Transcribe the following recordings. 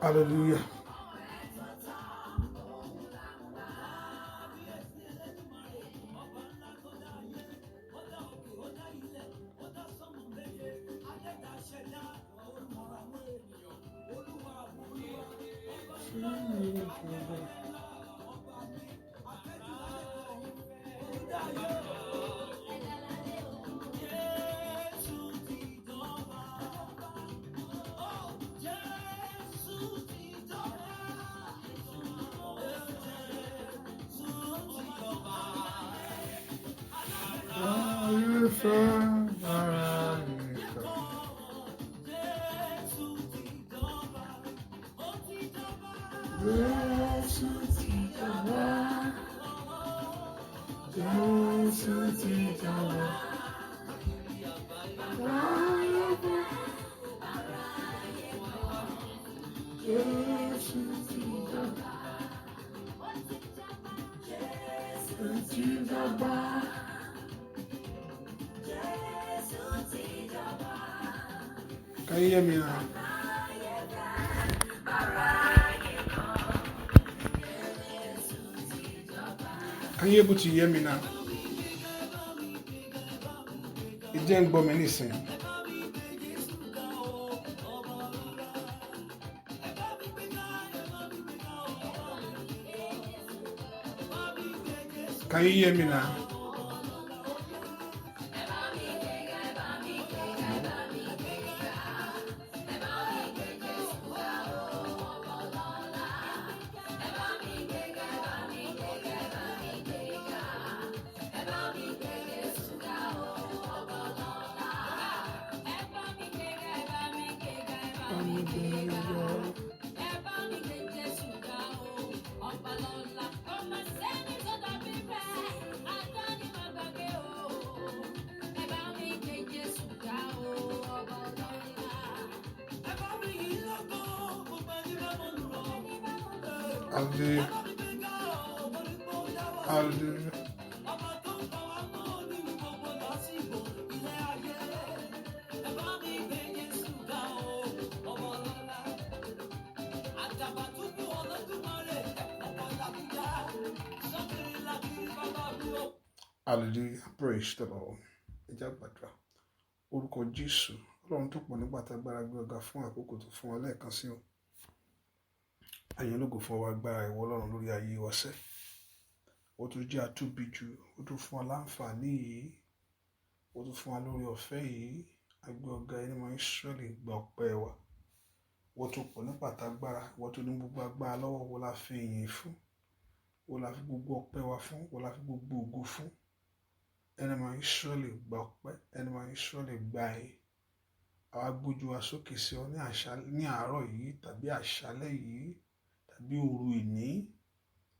Hallelujah. Can you hear me now? Can you able to hear me now? It didn't bother me listen. Can you hear me now? Hallelujah. Hallelujah. Hallelujah. Praise the Lord. Ìjàgbàdúrà. Orúkọ Jésù. Ọlọ́run tó pọ̀ nígbà tágbára gbé ọ̀gá fún àkókò tó fún wa lẹ́ẹ̀kan sí o. Àyìn ológo fún wa agbára ìwọ Ọlọ́run lórí ayé wa sẹ́. Ó tún jẹ́ àtúbí jù. Ó tún fún wa láǹfààní yìí. Ó tún fún wa lórí ọ̀fẹ́ yìí. Agbé ọ̀gá ẹni mọ́ Ísírẹ́lì gba ọpẹ́ wa. Wọ́n tó pọ̀ nípa tágbára. Wọ́n tó ní gbogbo agbára lọ́wọ́ wo la fi ìyìn fún. Wo la fi gbogbo ọpẹ́ wa fún. Wo la fi gbogbo ògo fún. Ẹni mọ́ Ísírẹ́lì gba ọpẹ́. Ẹni mọ́ Ísírẹ́lì gba ẹ̀yìn. Àwa gbójú wa sókè sí ọ ní àárọ̀ yìí tàbí àṣálẹ́ yìí tàbí òru ìní.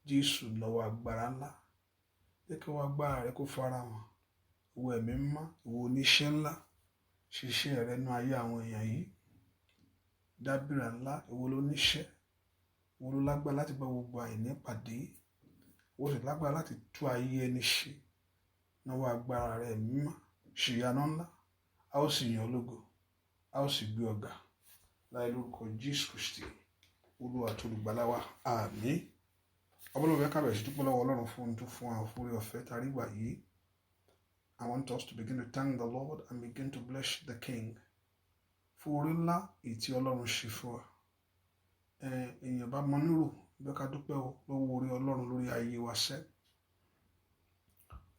Jésù lọ́wọ́ agbára ńlá. Jẹ́ kí wọ́n agbára rẹ kó fara hàn. Ìwọ ẹ̀mí mímọ́, ìwọ oníṣẹ́ ńlá. Ṣiṣẹ́ rẹ nú ayé àwọn èèyàn yìí. Dábìrà ńlá, ìwọ lóníṣẹ́. Ìwọ ló lágbára láti bá gbogbo àìní pàdé. Ìwọ sì lágbára láti tú ayé ẹni ṣe. Náwó agbára rẹ mímọ́. Ṣìyànà ńlá. A ó sì yàn ológo. A ó sì gbé ọ̀gá. Láì lórúkọ Jésù Kristi. Olúwa àti olùgbàlà wa. Àmín. Ọmọlúwẹ̀ kábẹ̀ sí dúpẹ́ lọ́wọ́ Ọlọ́run fún ohun tó fún àwọn fún orí ọ̀fẹ́ tàrí gbà yìí. I want us to begin to thank the Lord and begin to bless the King. Fún orí ńlá èyí tí Ọlọ́run ṣe fún wa. Èèyàn bá mọ nírò bí ká dúpẹ́ lọ́wọ́ orí Ọlọ́run lórí ayé wa sẹ́.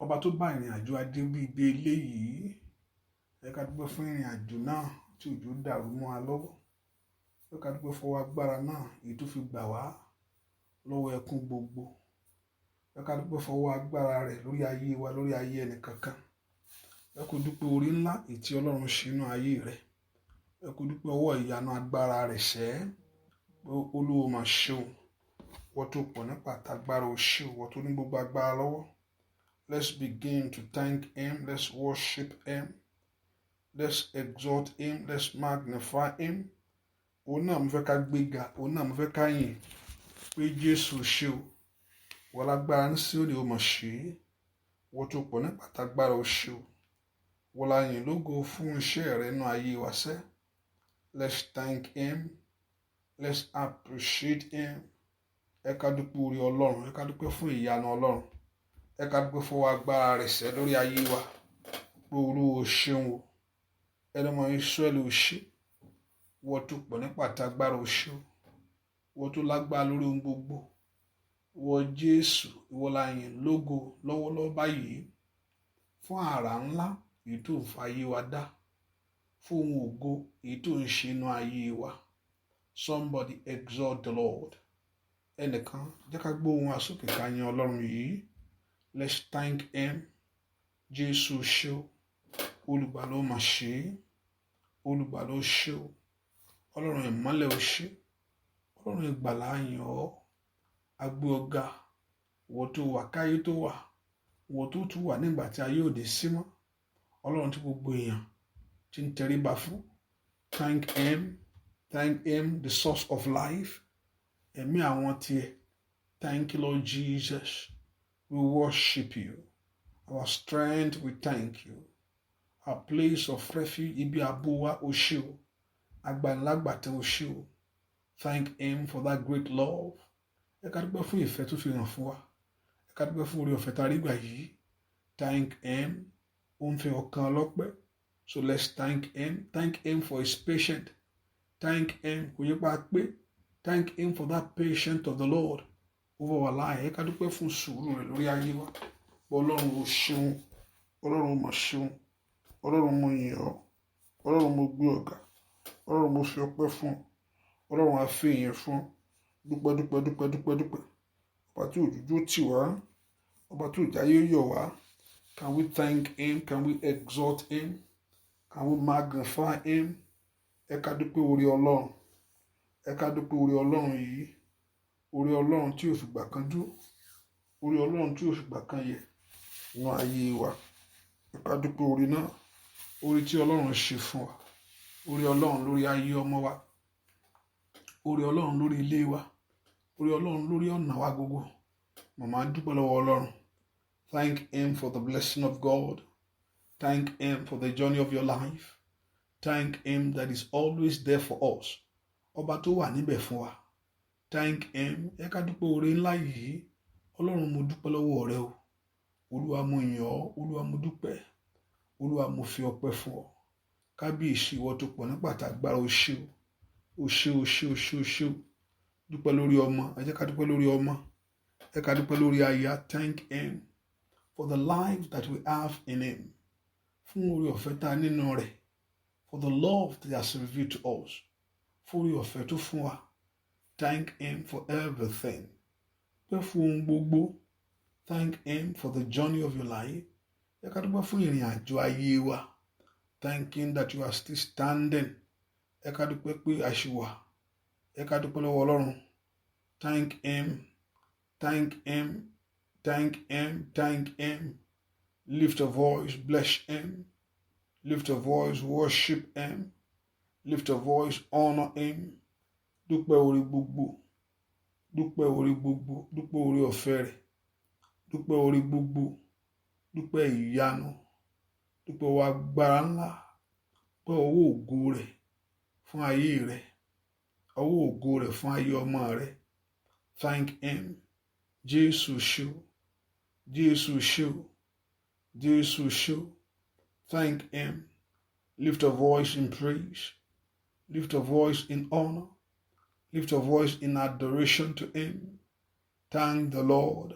Ọba tó bá ìrìn àjò adé bí ibi eléyìí. Ká dúpẹ́ fún ìrìn àjò náà tí òjò dàrú mọ́ wa lọ́wọ́. Ká dúpẹ́ fọwọ́ agbára náà èyí tó fi gbà wá lọ́wọ́ ẹkún gbogbo. Ká dúpẹ́ fọwọ́ agbára rẹ̀ lórí ayé wa lórí ayé ẹnì kankan. Kó dúpẹ́ orí ńlá èyí tí Ọlọ́run ṣe nínú ayé rẹ̀. Kó dúpẹ́ ọwọ́ ìyanu agbára rẹ̀ sẹ́. Olúwa máa ṣeun. Wọ́n tó pọ̀ nípa tágbára o ṣe o. Wọ́n tó ní gbogbo agbára lọ́wọ́. Let's begin to thank him. Let's worship him. Let's exalt him. Let's magnify him. Òun náà mo fẹ́ ká gbéga. Òun náà mo fẹ́ ká yìn. Pé Jésù ṣe o. Wọ́n lágbára ní sí òní o mọ̀ ṣe. Wọ́n tó pọ̀ nípa tágbára o ṣe o. Wọ́n la yìn lógo fún iṣẹ́ rẹ̀ nínú ayé wa sẹ́. Let's thank him. Let's appreciate him. Ẹ ká dúpẹ́ orí Ọlọ́run, ẹ ká dúpẹ́ fún ìyanu Ọlọ́run, ẹ ká dúpẹ́ fún agbára rẹ̀ sẹ́ lórí ayé wa. Pé Olúwa o ṣeun o, ẹni ọmọ Ísírẹ́lì o ṣé, wọ́n tó pọ̀ nípa àtagbára o ṣé o, wọ́n tó lágbára lórí ohun gbogbo. Wọ́n Jésù, ìwọ la yìn lógo lọ́wọ́lọ́wọ́ báyìí fún àrà ńlá èyí tó ń fa ayé wa dá, fún ohun ògo èyí tó ń ṣe inú ayé wa. Somebody exalt the Lord. Ẹnìkan jẹ́ ká gbóhùn wa sókè ká yin Ọlọ́run yìí. Let's thank him. Jésù ṣé o, olùgbàlà ó mà ṣe é, olùgbàlà ó ṣé o, Ọlọ́run ìmọ́lẹ̀ ó ṣé, Ọlọ́run ìgbàlà á yìn ọ́. A gbé ọ ga, wọ́n tó wà káyé tó wà, wọ́n tó tún wà nígbà tí ayé òde sí mọ́. Ọlọ́run tí gbogbo èèyàn ti ń tẹríba fún. Thank him, the source of life. Ẹ̀mí àwọn tiẹ̀. Thank you, Lord Jesus. We worship you. Our strength, we thank you. Our place of refuge, ibi àbò wa o ṣé o. Agbanlágbàtà o ṣé o. Thank him for that great love. Ẹ ká dúpẹ́ fún ìfẹ́ tó fi hàn fún wa. Ẹ ká dúpẹ́ fún oore ọ̀fẹ́ tá a rí gbà yìí. Thank him. Ó ń fi ọkàn ọlọ́pẹ́. So let's thank him. Thank him for his patience. Thank him kò yẹ pa pé. Thank him for that patience of the Lord over our life. Ẹ ká dúpẹ́ fún sùúrù rẹ̀ lórí ayé wa. Ọlọ́run ó ṣeun. Ọlọ́run mo ṣeun. Ọlọ́run mo yìn ọ́. Ọlọ́run mo gbé ọ̀gá. Ọlọ́run mo fi ọpẹ́ fún ọ. Ọlọ́run á fi ìyìn fún ọ. Dúpẹ́. Ọba tí òjòjú tì wá. Ọba tí òjáyé yọ̀ wá. Can we thank him? Can we exalt him? Can we magnify him? Ẹ ká dúpẹ́ orí Ọlọ́run. Ẹ ká dúpẹ́ orí Ọlọ́run yìí. Orí Ọlọ́run tí ò fìgbà kan dúró. Orí Ọlọ́run tí ò fìgbà kan yẹ̀ nínú ayé wa. Ẹ ká dúpẹ́ orí náà. Orí tí Ọlọ́run ṣe fún wa. Orí Ọlọ́run lórí ayé ọmọ wa. Orí Ọlọ́run lórí ilé wa. Orí Ọlọ́run lórí ọ̀nà wa gbogbo. Màmá dúpẹ́ lọ́wọ́ Ọlọ́run. Thank him for the blessing of God. Thank him for the journey of your life. Thank him that is always there for us. Ọba tó wà níbẹ̀ fún wa. Thank him. Ẹ ká dúpẹ́ oore ńlá yìí. Ọlọ́run mo dúpẹ́ lọ́wọ́ rẹ o. Olúwa mo yìn ọ́. Olúwa mo dúpẹ́. Olúwa mo fi ọpẹ́ fún ọ. Kábíyèsí ìwọ tó pọ̀ ní pàtàgbára o ṣé o. O ṣé o ṣé o ṣé o ṣé o. Dúpẹ́ lórí ọmọ. Ẹ jẹ́ ká dúpẹ́ lórí ọmọ. Ẹ ká dúpẹ́ lórí aya. Thank him for the life that we have in him. Fún oore ọ̀fẹ́ tá a nínú rẹ̀. For the love that he has revealed to us. Fún oore ọ̀fẹ́ tó fún wa. Thank him for everything. Pẹ́ fún ohun gbogbo. Thank him for the journey of your life. Ẹ ká dúpẹ́ fún ìrìn àjò ayé wa. Thank him that you are still standing. Ẹ ká dúpẹ́ pé a ṣì wà. Ẹ ká dúpẹ́ lọ́wọ́ Ọlọ́run. Thank him. Thank him. Thank him. Thank him. Lift a voice. Bless him. Lift a voice. Worship him. Lift a voice. Honor him. Dúpẹ́ orí gbogbo. Dúpẹ́ orí gbogbo. Dúpẹ́ orí ọ̀fẹ́ rẹ̀. Dúpẹ́ orí gbogbo. Dúpẹ́ ìyanu. Dúpẹ́ wa agbára ńlá. Dúpẹ́ ọwọ́ ògo rẹ̀ fún ayé rẹ̀. Ọwọ́ ògo rẹ̀ fún ayé ọmọ rẹ̀. Thank him. Jésù ṣé o. Jésù ṣé o. Jésù ṣé o. Thank him. Lift a voice in praise. Lift a voice in honor. Lift a voice in adoration to him. Thank the Lord.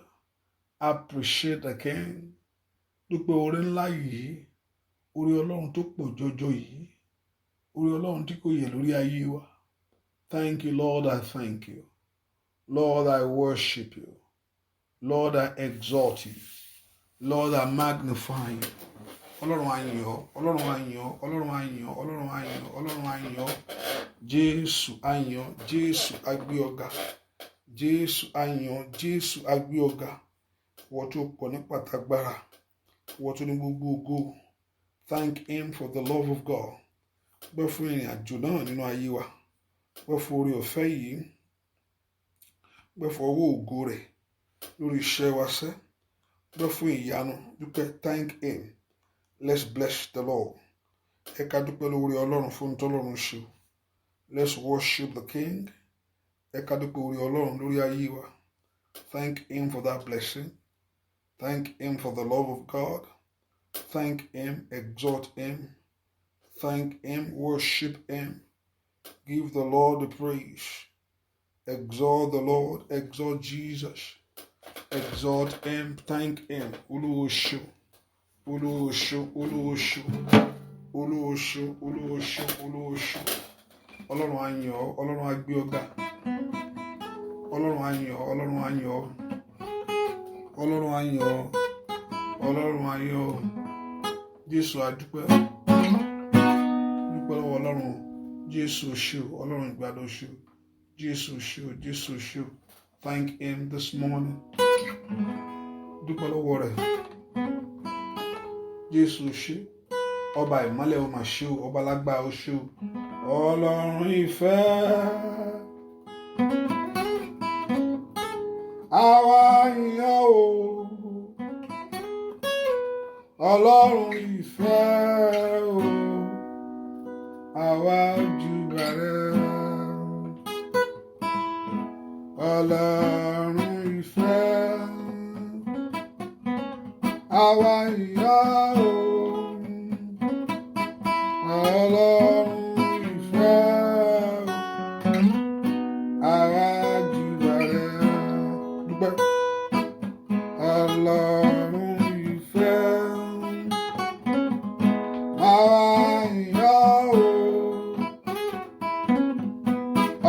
Appreciate the King. Dúpẹ́ oore ńlá yìí. Oore Ọlọ́run tó pọ̀ jọjọ yìí. Oore Ọlọ́run tí kò yẹ̀ lórí ayé wa. Thank you, Lord, I thank you. Lord, I worship you. Lord, I exalt you. Lord, I magnify you. Ọlọ́run a yìn ọ́. Ọlọ́run a yìn ọ́. Ọlọ́run a yìn ọ́. Ọlọ́run a yìn ọ́. Ọlọ́run a yìn ọ́. Jésù a yìn ọ́. Jésù a gbé ọ ga. Jésù a yìn ọ́. Jésù a gbé ọ ga. Wọ́n tó pọ̀ ní pàtàgbára. Wọ́n tó ní gbogbo ògo. Thank him for the love of God. Gbẹ́ fún ìrìn àjò náà nínú ayé wa. Gbẹ́ fún oore ọ̀fẹ́ yìí. Gbẹ́ fún ọwọ́ ògo rẹ̀ lórí iṣẹ́ wa sẹ́. Gbẹ́ fún ìyanu. Dúpẹ́. Thank him. Let's bless the Lord. Ẹ ká dúpẹ́ lórí Ọlọ́run fún tọ́lọ́run ṣe. Let's worship the King. Ẹ ká dúpẹ́ orí Ọlọ́run lórí ayé wa. Thank him for that blessing. Thank him for the love of God. Thank him, exalt him. Thank him, worship him. Give the Lord the praise. Exalt the Lord, exalt Jesus. Exalt him, thank him. Uluosho, Uluosho, Uluosho, Uluosho, Uluosho, Uluosho. Ọlọ́run á yìn ọ́, Ọlọ́run á gbé ọ ga. Ọlọ́run á yìn ọ́, Ọlọ́run á yìn ọ́. Ọlọ́run á yìn ọ́, Ọlọ́run á yìn ọ́. Jésù á dúpẹ́. Dúpẹ́ lọ́wọ́ Ọlọ́run. Jésù ṣé o, Ọlọ́run ìgbàlà ṣé o. Jésù ṣé o, Jésù ṣé o. Thank him this morning. Dúpẹ́ lọ́wọ́ rẹ̀. Jésù ṣé. Ọba ìmọ́lẹ̀ ó mà ṣé o, ọba lágbára ó ṣé o. Ọlọ́run ìfẹ́. Àwa yìn ọ́ o. Ọlọ́run ìfẹ́ o. Àwa júbà rẹ̀. Ọlọ́run ìfẹ́. Àwa yìn ọ́ o. Ọlọ́run ìfẹ́ o. Àwa júbà rẹ̀. Dúpẹ́. Ọlọ́run ìfẹ́. Àwa yìn ọ́ o.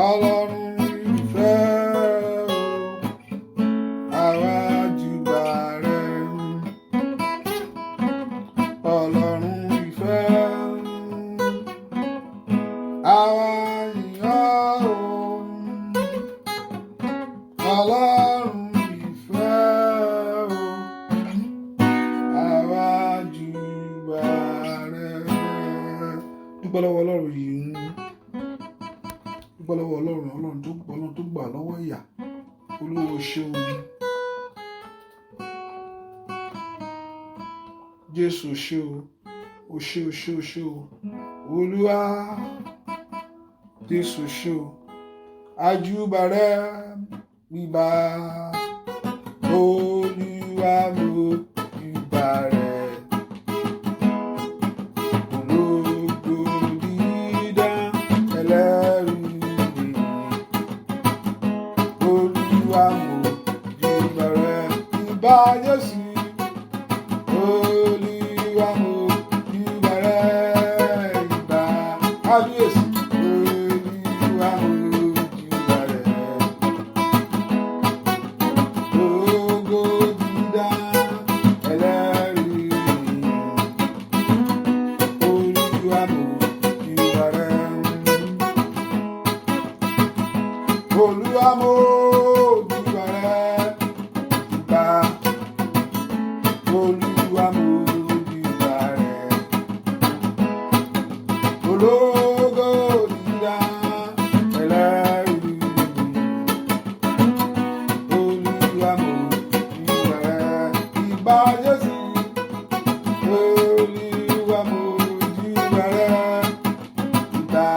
Ọlọ́run ìfẹ́ o. Àwa júbà rẹ̀. Ọlọ́run ìfẹ́. Àwa yìn ọ́ o. Ọlọ́run ìfẹ́ o. Àwa júbà rẹ̀. Dúpẹ́ lọ́wọ́ Ọlọ́run yìí. Dúpẹ́ lọ́wọ́ Ọlọ́run tó gbà lọ́wọ́ ìyà. Olúwa ṣeun. Jésù ṣé o. O ṣé o ṣé o ṣé o. Olúwa. Jésù ṣé o. Àjúbà rẹ̀ bíbá. Olúwa mo júbà rẹ̀. Ológo dídán ẹlẹ́rù nìyí. Olúwa mo júbà rẹ̀. Ìbà Jésù. Olúwa mo júbà rẹ̀. Ìbà Kábíyèsí. Olúwa mo júbà rẹ̀. Ológo dídán ẹlẹ́rù nìyí. Olúwa mo júbà rẹ̀. Olúwa mo júbà rẹ̀. Ìbà. Olúwa mo júbà rẹ̀. Ológo dídán ẹlẹ́rù nìyí. Olúwa mo júbà rẹ̀. Ìbà Jésù. Olúwa mo júbà rẹ̀. Ìbà.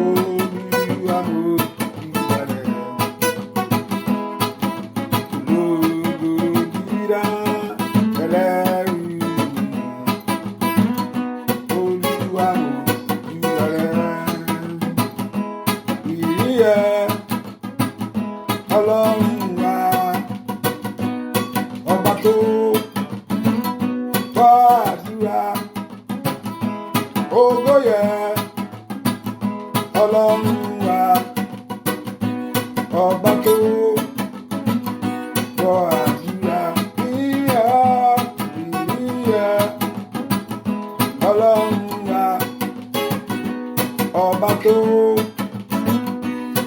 Olúwa mo júbà rẹ̀. Ológo dídán ẹlẹ́rù nìyí. Olúwa mo júbà rẹ̀. Ìyè Ọlọ́run wa, ọba tó gbọ́ àdúrà. Ògo yẹ Ọlọ́run wa, ọba tó gbọ́ àdúrà. Ìyè Ọlọ́run wa, ọba tó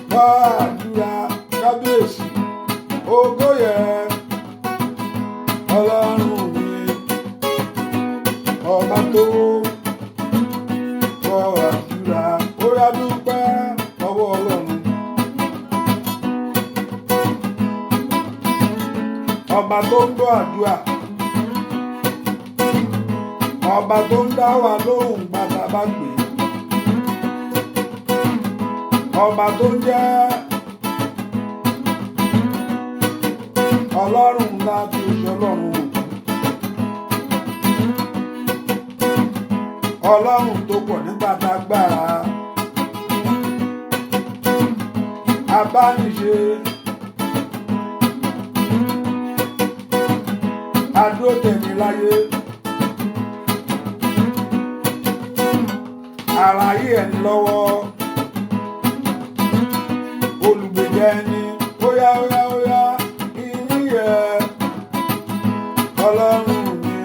gbọ́ àdúrà. Kábíyèsí. Ògo yẹ Ọlọ́run mi, ọba tó gbọ́ àdúrà. Ó yá dúpẹ́ lọ́wọ́ Ọlọ́run. Ọba tó ń gbọ́ àdúrà. Ọba tó ń dá wa lóhùn bàtà bá gbé. ọba tó ń jẹ́ ọlọ́run ńlá tí ó ṣe ọlọ́run ọlọ́run tó pọ̀ nípa tágbára abániṣe adótẹ̀mí láyé àráyé ẹni lọ́wọ́ olùgbèjà ẹni óyá óyá óyá ìníyẹ ọlọ́run mi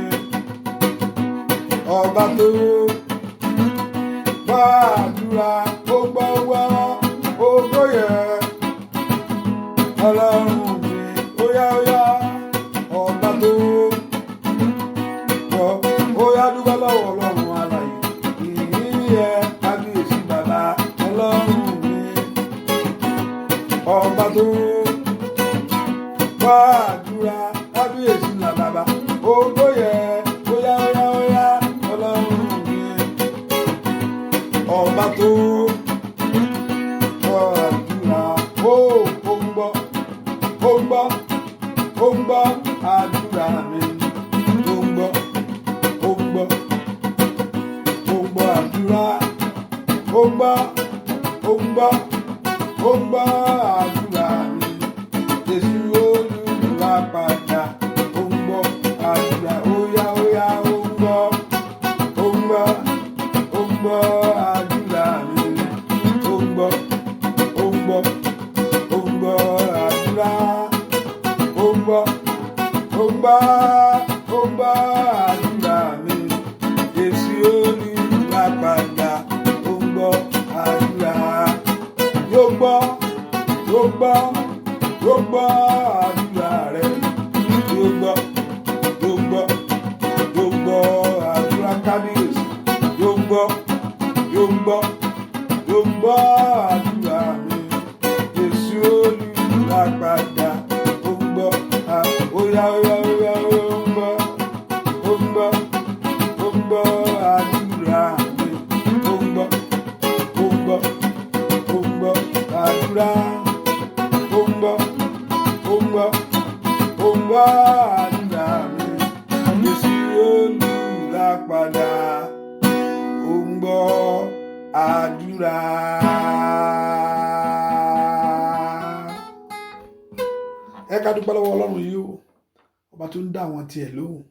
ọba tó gbọ́ àdúrà ó gbọ́ wá ògo yẹ ọlọ́run mi óyá óyá ọba tó gbọ́ óyá dúpẹ́ lọ́wọ́ ọlọ́run alààyè ìníyẹ kábíyèsí bàbá ọlọ́run mi ọba tó gbọ́ àdúrà kábíyèsí là bàbá ògo yẹ óyá óyá óyá ọlọ́run mi ọba tó gbọ́ àdúrà ó ń gbọ́ àdúrà mi ó ń gbọ́ àdúrà ó ń gbọ́ àdúrà mi Jésù olùràpadà ó ń gbọ́ àdúrà óyá óyá ó ń gbọ́ àdúrà mi ó ń gbọ́ àdúrà ó ń gbọ́ àdúrà mi Jésù olùràpadà ó ń gbọ́ àdúrà yóò gbọ́ àdúrà rẹ yóò gbọ́ àdúrà kábíyèsí yóò gbọ́ àdúrà mi Jésù olùràpadà ó ń gbọ́ óyá óyá óyá ó ń gbọ́ àdúrà mi ó ń gbọ́ àdúrà ó ń gbọ́ àdúrà mi Jésù olùràpadà ó ń gbọ́ àdúrà. Ẹ ká dúpẹ́ lọ́wọ́ ọlọ́run yìí o ọba tó ń dá àwọn tiẹ̀ lóhùn.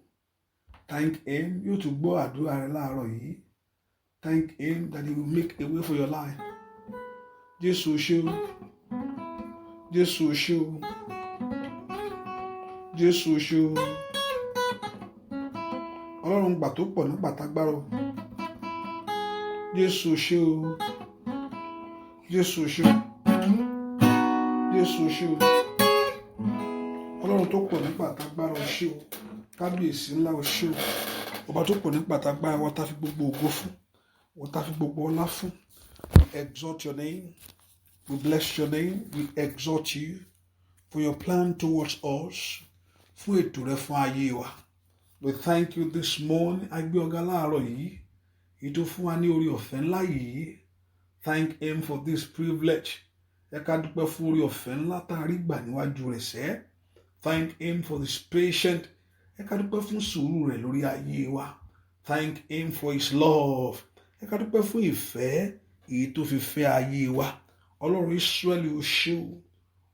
Thank him yóò tún gbọ́ àdúrà rẹ láàárọ̀ yìí. Thank him that he will make a way for your life. Jésù ṣé o Jésù ṣé o Jésù ṣé o ọlọ́run gbà tó pọ̀ nígbà tágbára o Jésù ṣé o Jésù ṣé o Jésù ṣé o ọlọ́run tó pọ̀ nígbà tágbára o ṣé o kábíyèsí ńlá o ṣé o ọba tó pọ̀ nígbà tágbára wọ́n tá fi gbogbo ògo fún wọ́n tá fi gbogbo ọlá fún. We exalt your name, we bless your name, we exalt you for your plan towards us, fún ètò rẹ fún ayé wa. We thank you this morning. A gbé ọ̀gá láàárọ̀ yìí, èyí tó fún wa ní orí ọ̀fẹ́ ńlá yìí. Thank him for this privilege. Ẹ ká dúpẹ́ fún orí ọ̀fẹ́ ńlá tá a rí gbà níwájú rẹ̀ sẹ́. Thank him for this patient. Ẹ ká dúpẹ́ fún sùúrù rẹ̀ lórí ayé wa. Thank him for his love. Ẹ ká dúpẹ́ fún ìfẹ́ èyí tó fi fẹ́ ayé wa. Ọlọ́run Ísírẹ́lì o ṣé o.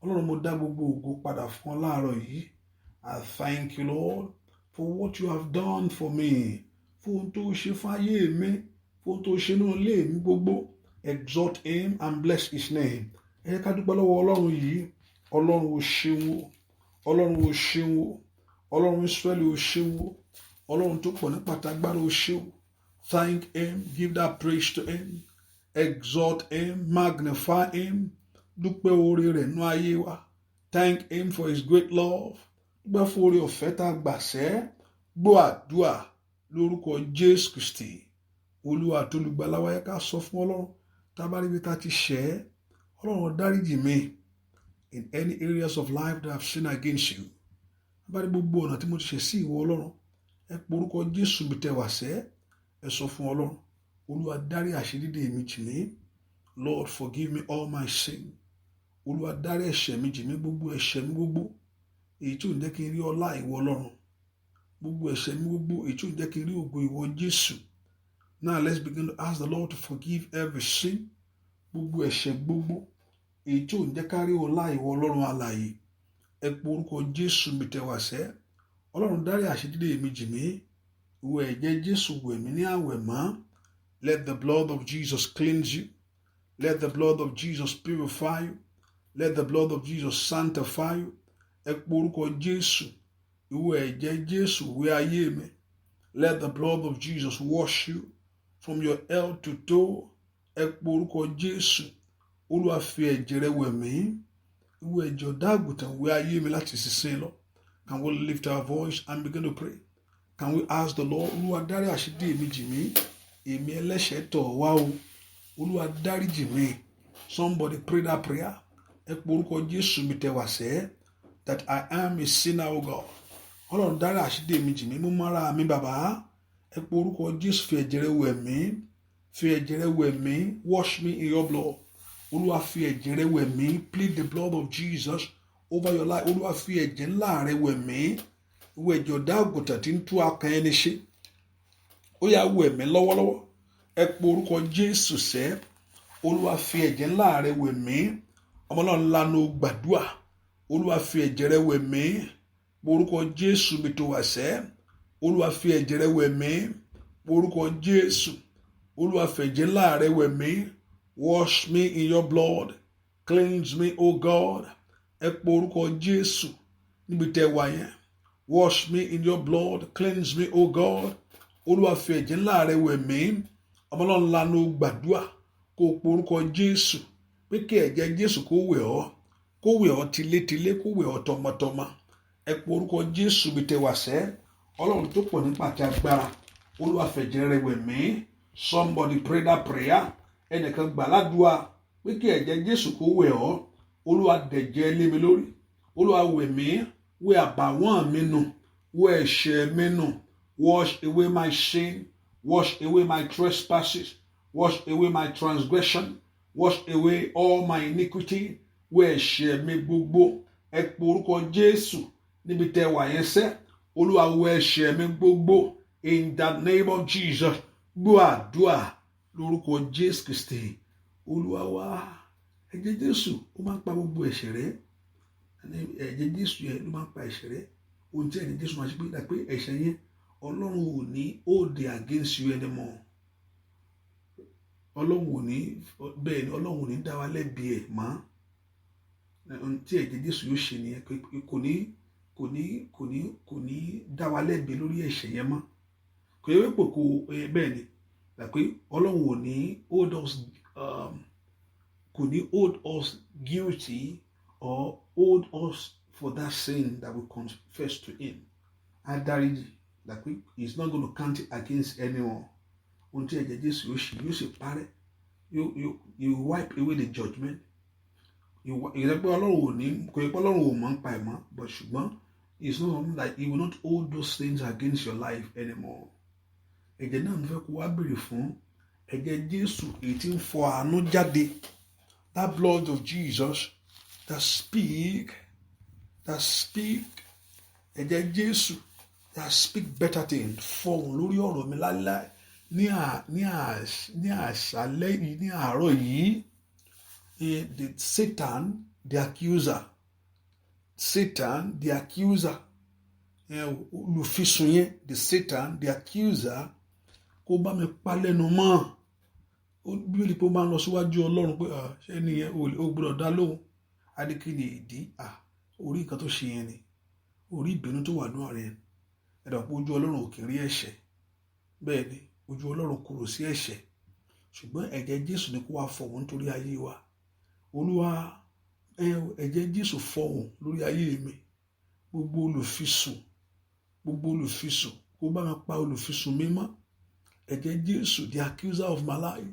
Ọlọ́run mo dá gbogbo ògo padà fún ọ láàárọ̀ yìí. I thank you, Lord, for what you have done for me. Fún ohun tó ṣe fún ayé mi. Fún ohun tó ṣe nínú ilé mi gbogbo. Exalt him and bless his name. Ẹ ká dúpẹ́ lọ́wọ́ Ọlọ́run yìí. Ọlọ́run o ṣeun o. Ọlọ́run o ṣeun o. Ọlọ́run Ísírẹ́lì o ṣeun o. Ọlọ́run tó pọ̀ nípa tágbára o ṣeun. Thank him. Give that praise to him. Exalt him. Magnify him. Dúpẹ́ oore rẹ̀ nú ayé wa. Thank him for his great love. Dúpẹ́ fún oore ọ̀fẹ́ tá a gbà sẹ́. Gbọ́ àdúà lórúkọ Jésù Kristi. Olúwa tó lùgbàlà wa, yẹ ká sọ fún Ọlọ́run tá a bá rí ibi tá a ti ṣẹ̀ ẹ́. Ọlọ́run dáríjì mi in any areas of life that I have sinned against you. Bá rí gbogbo ọ̀nà tí mo ti ṣẹ̀ sí ìwọ Ọlọ́run. Ẹ porúkọ Jésù bí tẹ wá sẹ́. Ẹ sọ fún Ọlọ́run. Olúwa dárí àṣírídé mi jì mí. Lord, forgive me all my sin. Olúwa dárí ẹ̀ṣẹ̀ mi jì mí, gbogbo ẹ̀ṣẹ̀ mi gbogbo èyí tí ò ń jẹ́ kí n rí ọlá ìwọ Ọlọ́run, gbogbo ẹ̀ṣẹ̀ mi gbogbo èyí tí ò ń jẹ́ kí n rí ògo ìwọ Jésù. Now let's begin to ask the Lord to forgive every sin. Gbogbo ẹ̀ṣẹ̀ gbogbo èyí tí ò ń jẹ́ ká rí ọlá ìwọ Ọlọ́run alààyè. Ẹ pe orúkọ Jésù mi tẹwàsẹ́. Ọlọ́run dárí àṣedídé mi jì mí. Ìwọ ẹ̀jẹ̀ Jésù wẹ̀ mí ní àwẹ̀ mọ́. Let the blood of Jesus cleanse you. Let the blood of Jesus purify you. Let the blood of Jesus sanctify you. Ẹ pe orúkọ Jésù. Ìwọ ẹ̀jẹ̀ Jésù wẹ̀ ayé mi. Let the blood of Jesus wash you from your head to toe. Ẹ pe orúkọ Jésù. Olúwa fi ẹ̀jẹ̀ rẹ̀ wẹ̀ mí. Ìwọ ẹ̀jẹ̀ ọ̀dọ́-àgùntàn wẹ̀ ayé mi láti ìsinsìnyí lọ. Can we lift our voice and begin to pray? Can we ask the Lord, Olúwa dárí àṣídé mi jì mí. Èmi ẹlẹ́ṣẹ̀ tọ̀ wá o. Olúwa dárí jì mí. Somebody pray that prayer. Ẹ pe orúkọ Jésù mi tẹwàsẹ́. That I am a sinner, O God. Ọlọ́run dárí àṣídé mi jì mí. Mú mọ́ra mi bàbá. Ẹ pe orúkọ Jésù, fi ẹ̀jẹ̀ rẹ̀ wẹ̀ mí. Fi ẹ̀jẹ̀ rẹ̀ wẹ̀ mí. Wash me in your blood. Olúwa fi ẹ̀jẹ̀ rẹ̀ wẹ̀ mí. Plead the blood of Jesus over your life. Olúwa fi ẹ̀jẹ̀ ńlá rẹ̀ wẹ̀ mí. Ìwọ ẹ̀jẹ̀ ọ̀dọ́-àgùntàn tí ń tú ọkàn ẹni ṣe. Ó yá wẹ̀ mí lọ́wọ́lọ́wọ́. Ẹ pe orúkọ Jésù sẹ́. Olúwa fi ẹ̀jẹ̀ ńlá rẹ̀ wẹ̀ mí. Ọmọ Ọlọ́run lanu gbàdúà. Olúwa fi ẹ̀jẹ̀ rẹ̀ wẹ̀ mí. Orúkọ Jésù mi tó wà sẹ́. Olúwa fi ẹ̀jẹ̀ rẹ̀ wẹ̀ mí. Orúkọ Jésù. Olúwa fi ẹ̀jẹ̀ ńlá rẹ̀ wẹ̀ mí. Wash me in your blood. Cleanse me, O God. Ẹ pe orúkọ Jésù níbi tẹ́ wà yẹn. Wash me in your blood. Cleanse me, O God. Olúwa fi ẹ̀jẹ̀ ńlá rẹ̀ wẹ̀ mí. Ọmọ Ọlọ́run lanu gbàdúà. Kó pe orúkọ Jésù. Pé kí ẹ̀jẹ̀ Jésù kó wẹ̀ ọ́. Kó wẹ̀ ọ́ tilétilé, kó wẹ̀ ọ́ tọmọtọmọ. Ẹ pe orúkọ Jésù níbi tẹ́ wà sẹ́. Ọlọ́run tó pọ̀ nípa àti agbára. Olúwa fi ẹ̀jẹ̀ rẹ̀ wẹ̀ mí. Somebody pray that prayer. Ẹnìkan gbà ládùúà pé kí ẹ̀jẹ̀ Jésù kó wẹ̀ ọ́. Olúwa dẹ̀jẹ̀ lé mi lórí. Olúwa wẹ̀ mí. Wẹ̀ àbàwọ́n mi nù. Wẹ̀ ẹ̀ṣẹ̀ mi nù. Wash away my sin. Wash away my trespasses. Wash away my transgression. Wash away all my iniquity. Wẹ̀ ẹ̀ṣẹ̀ mi gbogbo. Ẹ pe orúkọ Jésù níbi tẹ́ wà yẹn sẹ́. Olúwa wẹ̀ ẹ̀ṣẹ̀ mi gbogbo. In the name of Jesus. Gbọ́ àdúà lórúkọ Jésù Kristi. Olúwa wá. Ẹ̀jẹ̀ Jésù ó máa ń pa gbogbo ẹ̀ṣẹ̀ rẹ́. Ẹ̀jẹ̀ Jésù yẹn ló máa ń pa ẹ̀ṣẹ̀ rẹ́. Ohun tí ẹ̀jẹ̀ Jésù máa ṣe pé ẹ̀ṣẹ̀ yẹn Ọlọ́run ò ní hold it against you anymore. Ọlọ́run ò ní bẹ́ẹ̀ ni Ọlọ́run ò ní dá wa lẹ́bi ẹ̀ mọ́. Ohun tí ẹ̀jẹ̀ Jésù yóò ṣe nìyẹn. Kò ní dá wa lẹ́bi lórí ẹ̀ṣẹ̀ yẹn mọ́. Kò yẹ pé kò bẹ́ẹ̀ ni. Pé Ọlọ́run ò ní hold us kò ní hold us guilty or hold us for that sin that we confess to him. Adáríjì pé he's not going to count it against anyone. Ohun tí ẹ̀jẹ̀ Jésù yóò ṣe parẹ́. You wipe away the judgment. Ìrẹ́ pé Ọlọ́run ò ní kò yẹ pé Ọlọ́run ò mọ̀ ń pa ẹ̀ mọ́, but ṣùgbọ́n it's not something like he will not hold those things against your life anymore. Ẹ̀jẹ̀ náà ń fẹ́ kó wá béèrè fún ẹ̀jẹ̀ Jésù èyí tí ń fọ àánú jáde. That blood of Jesus that speak ẹ̀jẹ̀ Jésù that speak better things fọhùn lórí ọ̀rọ̀ mi láíláí ní àṣálẹ́ yìí ní àárọ̀ yìí. The Satan the accuser olùfisùn yẹn the Satan the accuser kó bá mi pa lẹ́nu mọ́. Bí ó lè pé ó máa ń lọ síwájú Ọlọ́run pé ṣé nìyẹn ó gbọ́dọ̀ dá lóhùn. Adékèdè ìdí orí nǹkan tó ṣe yẹn ni orí ìbínú tó wà náà rẹ̀. Ẹ̀dọ̀ pé ojú Ọlọ́run ò kì í rí ẹ̀ṣẹ̀. Bẹ́ẹ̀ ni ojú Ọlọ́run kúrò sí ẹ̀ṣẹ̀. Ṣùgbọ́n ẹ̀jẹ̀ Jésù ni kó wá fọ̀hún nítorí ayé wa. Olúwa ẹ̀jẹ̀ Jésù fọ̀hún lórí ayé mi. Gbogbo olùfisùn kó bá mi pa olùfisùn mi mọ́. Ẹ̀jẹ̀ Jésù the accuser of my life,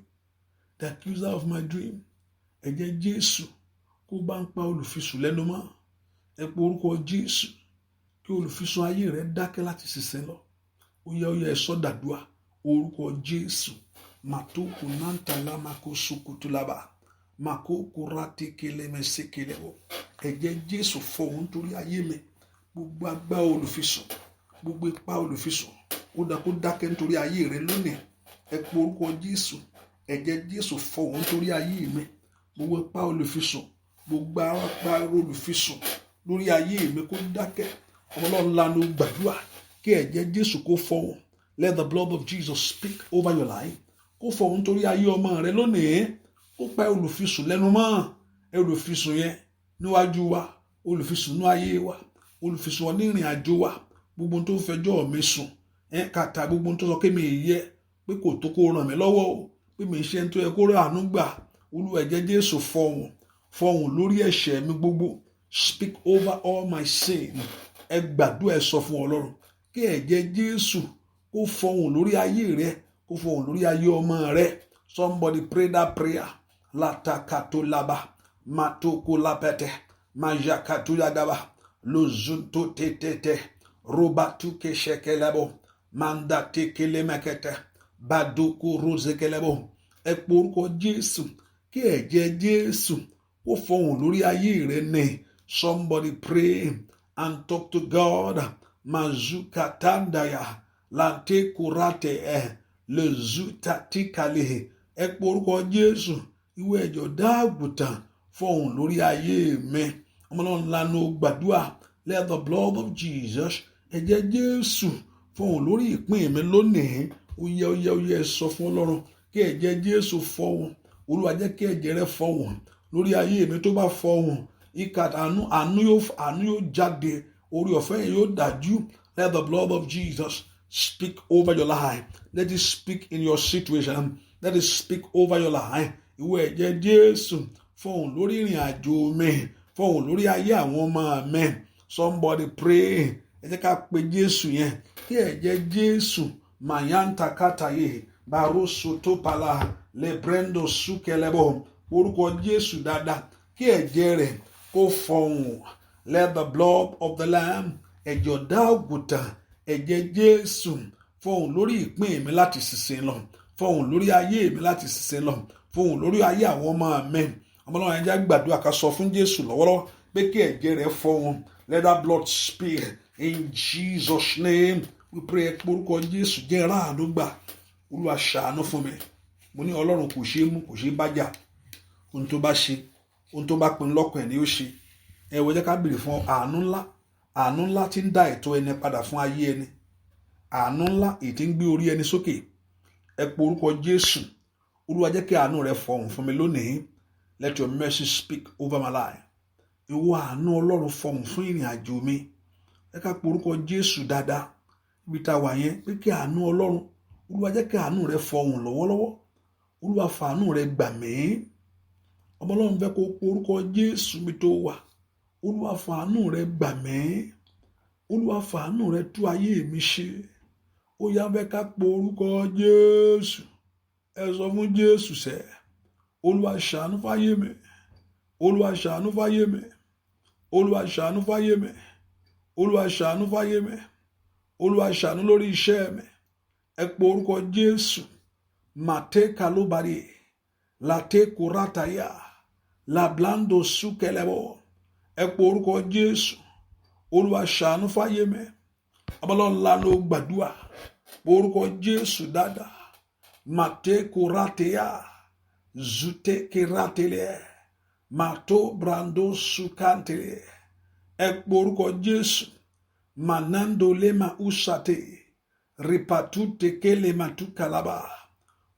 the accuser of my dream. Ẹ̀jẹ̀ Jésù kó bá ń pa olùfisùn lẹ́nu mọ́. Ẹ pe orúkọ Jésù kí olùfisùn ayé rẹ̀ dákẹ́ láti ṣiṣẹ́ lọ. Ó yẹ ẹ sọ́dàdúà orúkọ Jésù. Màtókù náà ń tàlá máa kó sókòtò lábà. Makoko rati kele mesekele bo. Ẹ̀jẹ̀ Jésù fọ̀hún torí ayé mi. Gbogbo agbára olùfisùn, gbogbo ipá olùfisùn, ó dá kó dákẹ́ nítorí ayé rẹ lónìí. Ẹ pe orúkọ Jésù. Ẹ̀jẹ̀ Jésù fọ̀hún torí ayé mi. Gbogbo ipá olùfisùn, gbogbo agbára olùfisùn lórí ayé mi kó dákẹ́. Ọmọ Ọlọ́run lanu gbàdúrà kí ẹ̀jẹ̀ Jésù kó fọ̀hún. Let the blood of Jesus speak over your life. Kó fọ̀hún torí ayé ọmọ rẹ lónìí. Ó pa olùfisùn lẹ́nu mọ́. Olùfisùn yẹn níwájú wa, olùfisùn ní ayé wa, olùfisùn wọn ní ìrìn àjò wa, gbogbo tó ń fẹjọ́ mi sùn, kàtà gbogbo tó sọ pé mi yẹ, pé kò tó kó ràn mí lọ́wọ́ o, pé mi ṣe ń tó yẹ kó rà àánú gbà. Olúwa ẹ̀jẹ̀ Jésù fọ̀hún lórí ẹ̀ṣẹ̀ mi gbogbo. Speak over all my sin. Ẹ gbàdúrà, ẹ sọ fún Ọlọ́run kí ẹ̀jẹ̀ Jésù kó fọ̀hún lórí ayé rẹ, kó fọ̀hún lórí ayé ọmọ rẹ. Somebody pray that prayer. Latakato laba, matoko lapete, majakatu yagaba, lozunto tetete, robatu keshekelebo, mandate kelemekete, baduku rozekelebo. Ẹ pe orúkọ Jésù kí ẹ̀jẹ̀ Jésù kó fọ̀hún lórí ayé rẹ ní. Somebody pray and talk to God. Mazukatandaya, lante kurate lezutatikale. Ẹ pe orúkọ Jésù. Ìwé ẹ̀jọ̀ dáàgùtàn fọ̀hún lórí ayé mi. Ọmọ Ọlọ́run lanu gbàdúrà. Let the blood of Jesus, ẹ̀jẹ̀ Jésù fọ̀hún lórí ìpín mi lónìí. Ó yẹ sọ fún Ọlọ́run kí ẹ̀jẹ̀ Jésù fọ̀hún. Olúwa jẹ́ kí ẹ̀jẹ̀ rẹ fọ̀hún lórí ayé mi. Tó bá fọ̀hún, ìkàtà àánú yóò jáde, orí ọ̀fẹ́ yẹn yóò dájú. Let the blood of Jesus speak over your life. Let it speak in your situation. Let it speak over your life. Ìwé ẹ̀jẹ̀ Jésù fọ̀hún lórí ìrìn àjò mi, fọ̀hún lórí ayé àwọn ọmọ mi. Somebody pray. Ẹ jẹ́ ká pe Jésù yẹn kí ẹ̀jẹ̀ Jésù mayanta kataye baroso topala lebrendo sukelebo. Orúkọ Jésù dáadáa kí ẹ̀jẹ̀ rẹ̀ kó fọ̀hún. Let the blood of the Lamb, ẹ̀jẹ̀ ọ̀dọ́ àgùntàn, ẹ̀jẹ̀ Jésù fọ̀hún lórí ìpín mi láti sísìn lọ, fọ̀hún lórí ayé mi láti sísìn lọ, fọ̀hún lórí ayé àwọn ọmọ mi. Ọmọ Ọlọ́run ẹ jẹ́ gbàdúrà ká sọ fún Jésù lọ́wọ́lọ́wọ́ pé kí ẹ̀jẹ̀ rẹ̀ fọ̀hún. Let that blood speak in Jesus' name. We pray. Orúkọ Jésù jẹ́ ráàánú gbà. Olúwa ṣàánú fún mi. Mo ní Ọlọ́run kò ṣeé mú, kò ṣeé bájà. Ohun tó bá ṣe, ohun tó bá pinnu lọ́kàn ẹ̀ ni ó ṣe. Ẹ wò jẹ́ ká béèrè fún àánú ńlá tí ń dá ẹ̀tọ́ ẹni padà fún ayé ẹni. Àánú ńlá èyí tí ń gbé orí ẹni sókè. Ẹ pe orúkọ Jésù. Olúwa jẹ́ kí àánú rẹ fọ̀hún fún mi lónìí. Let your mercy speak over my life. Ìwọ àánú Ọlọ́run fọ̀hún fún ìrìn àjò mi. Ẹ ká pe orúkọ Jésù dáadáa. Ibi tá a wà yẹn pé kí àánú Ọlọ́run. Olúwa jẹ́ kí àánú rẹ fọ̀hún lọ́wọ́lọ́wọ́. Olúwa fàánú rẹ gbà mí. Ọmọ Ọlọ́run fẹ́ kó pe orúkọ Jésù mi tó wà. Olúwa fàánú rẹ gbà mí. Olúwa fàánú rẹ tú ayé mi ṣe. Ó yá fẹ́ ká pe orúkọ Jésù. Ẹ sọ fún Jésù sẹ́. Olúwa ṣàánú fáyé mi. Olúwa ṣàánú fáyé mi. Olúwa ṣàánú fáyé mi. Olúwa ṣàánú fáyé mi. Olúwa ṣàánú lórí iṣẹ́ mi. Ẹ pe orúkọ Jésù. Mate kalubari. Late kurataya. Lablando sukelebo. Ẹ pe orúkọ Jésù. Olúwa ṣàánú fáyé mi. Ọlọ́run lanu gbàdúrà. Pe orúkọ Jésù dáadáa. Mate kurateya. Zute kiratele. Mato brando sukantele. Ẹ pe orúkọ Jésù. Manando lema usate. Ripatute kele matukalaba.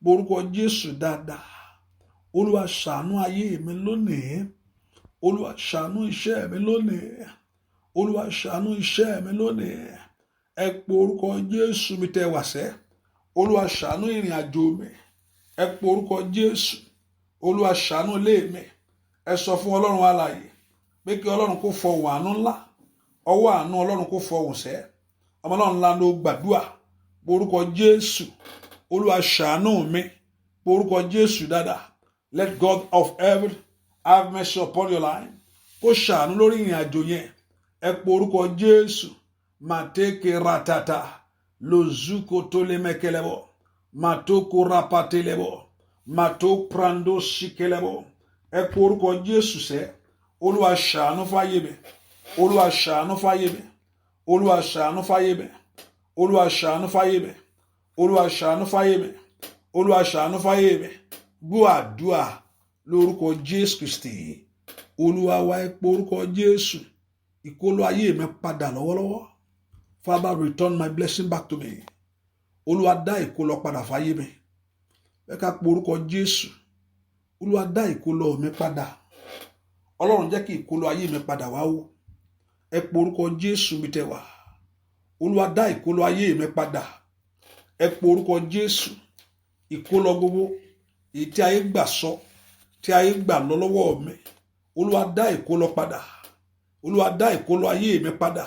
Pe orúkọ Jésù dáadáa. Olúwa ṣàánú ayé mi lónìí. Olúwa ṣàánú iṣẹ́ mi lónìí. Olúwa ṣàánú iṣẹ́ mi lónìí. Ẹ pe orúkọ Jésù mi tẹ́ wá sẹ́. Olúwa ṣàánú ìrìn àjò mi. Ẹ pe orúkọ Jésù. Olúwa ṣàánú ilé mi. Ẹ sọ fún Ọlọ́run alààyè pé kí Ọlọ́run kó fọ̀hún àánú ńlá. Ọwọ́ àánú Ọlọ́run kó fọ̀hún sẹ́. Ọmọ Ọlọ́run ńlá ló gbàdúrà. Pe orúkọ Jésù. Olúwa ṣàánú mi. Pe orúkọ Jésù dáadáa. Let God of heaven have mercy upon your life. Kó ṣàánú lórí ìrìn àjò yẹn. Ẹ pe orúkọ Jésù. Mateke ratata. Lozuko tolemekelebo. Matoko rapatelebo. Mato prando shikelebo. ẹ pe orúkọ Jésù sẹ́, Olúwa ṣàánú fáyé mi, Olúwa ṣàánú fáyé mi, Olúwa ṣàánú fáyé mi, Olúwa ṣàánú fáyé mi, Olúwa ṣàánú fáyé mi, Olúwa ṣàánú fáyé mi. Gbọ́ àdúrà lórúkọ Jésù Kristi. Olúwa wa, ẹ pe orúkọ Jésù. Ìkólọ ayé mi padà lọ́wọ́lọ́wọ́. Father, return my blessing back to me. Olúwa dá ìkólọ padà fáyé mi. Ẹ ká pe orúkọ Jésù. Olúwa dá ìkólọ mi padà. Ọlọ́run jẹ́ kí ìkólọ ayé mi padà wá wò. Ẹ pe orúkọ Jésù mi tẹ́ wá. Olúwa dá ìkólọ ayé mi padà. Ẹ pe orúkọ Jésù. Ìkólọ gbogbo èyí tí ayé gbà sọ, tí ayé gbà lọ lọ́wọ́ mi. Olúwa dá ìkólọ padà. Olúwa dá ìkólọ ayé mi padà.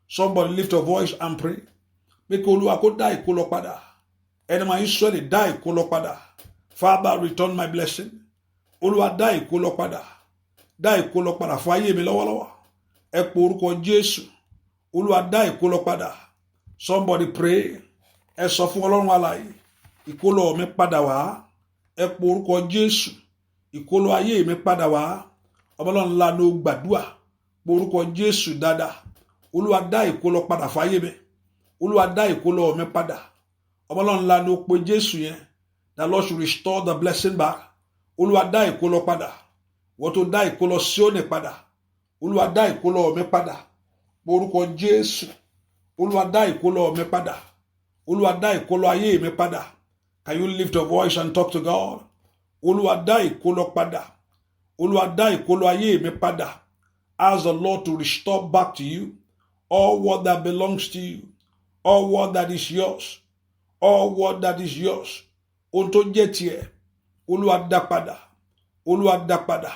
Somebody lift your voice and pray. Pé kí Olúwa kó dá ìkólọ padà. Ẹni máa ń sọ èdè dá ìkólọ padà. Father, return my blessing. Olúwa dá ìkólọ padà. Dá ìkólọ padà fún ayé mi lọ́wọ́lọ́wọ́. Ẹ pe orúkọ Jésù. Olúwa dá ìkólọ padà. Somebody pray. Ẹ sọ fún Ọlọ́run alààyè. Ìkólọ mi padà wá. Ẹ pe orúkọ Jésù. Ìkólọ ayé mi padà wá. Ọlọ́run ńlá ló gbàdúrà. Pe orúkọ Jésù dáadáa. Olúwa dá ìkólọ padà fáyé mi. Olúwa dá ìkólọ mi padà. Ọlọ́run ńlá ló pe Jésù yẹn. The Lord should restore the blessing back. Olúwa dá ìkólọ padà. Wọ́n tó dá ìkólọ Síónì padà. Olúwa dá ìkólọ mi padà. Pe orúkọ Jésù. Olúwa dá ìkólọ mi padà. Olúwa dá ìkólọ ayé mi padà. Can you lift your voice and talk to God? Olúwa dá ìkólọ padà. Olúwa dá ìkólọ ayé mi padà. Ask the Lord to restore back to you all what that belongs to you, all what that is yours, all what that is yours. Ohun tó jẹ́ tiẹ̀, Olúwa dá padà. Olúwa dá padà.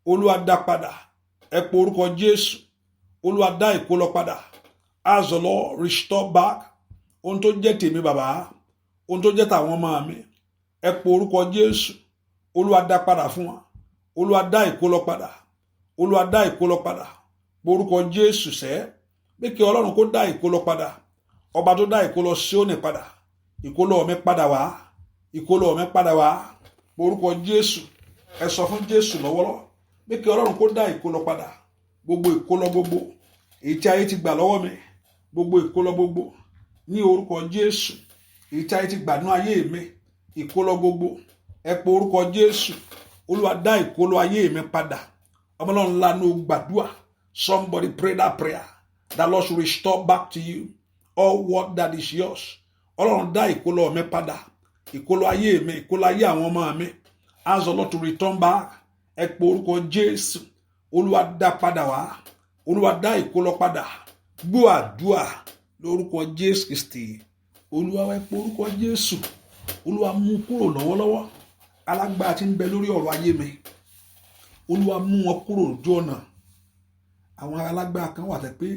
Olúwa dá padà. Ẹ pe orúkọ Jésù. Olúwa dá ìkólọ padà. Ask the Lord restore back. Ohun tó jẹ́ tèmi bàbá. Ohun tó jẹ́ tàwọn ọmọ mi. Ẹ pe orúkọ Jésù. Olúwa dá padà fún wa. Olúwa dá ìkólọ padà. Olúwa dá ìkólọ padà. Pe orúkọ Jésù sẹ́. Bí kí Ọlọ́run kó dá ìkólọ padà. Ọba tó dá ìkólọ Síónì padà. Ìkólọ mi padà wá. Ìkólọ mi padà wá. Pe orúkọ Jésù. Ẹ sọ fún Jésù lọ́wọ́lọ́wọ́. Bí kí Ọlọ́run kó dá ìkólọ padà. Gbogbo ìkólọ gbogbo èyí tí ayé ti gbà lọ́wọ́ mi. Gbogbo ìkólọ gbogbo ní orúkọ Jésù. Èyí tí ayé ti gbà ní ayé mi. Ìkólọ gbogbo. Ẹ pe orúkọ Jésù. Olúwa dá ìkólọ ayé mi padà. Ọlọ́run ńlá ló gbàdúrà. Somebody pray that prayer. The Lord should restore back to you all what that is yours. Ọlọ́run dá ìkólọ mi padà. Ìkólọ ayé mi, ìkólọ ayé àwọn ọmọ mi. Ask the Lord to return back. Ẹ pe orúkọ Jésù. Olúwa dá padà wá. Olúwa dá ìkólọ padà. Gbọ́ àdúrà lórúkọ Jésù Kristi. Olúwa ẹ pe orúkọ Jésù. Olúwa mú kúrò lọ́wọ́lọ́wọ́. Alágbára tí ń bẹ lórí ọ̀rọ̀ ayé mi. Olúwa mú wọn kúrò lójú ọ̀nà. Àwọn alágbára kan wà tẹ́ pé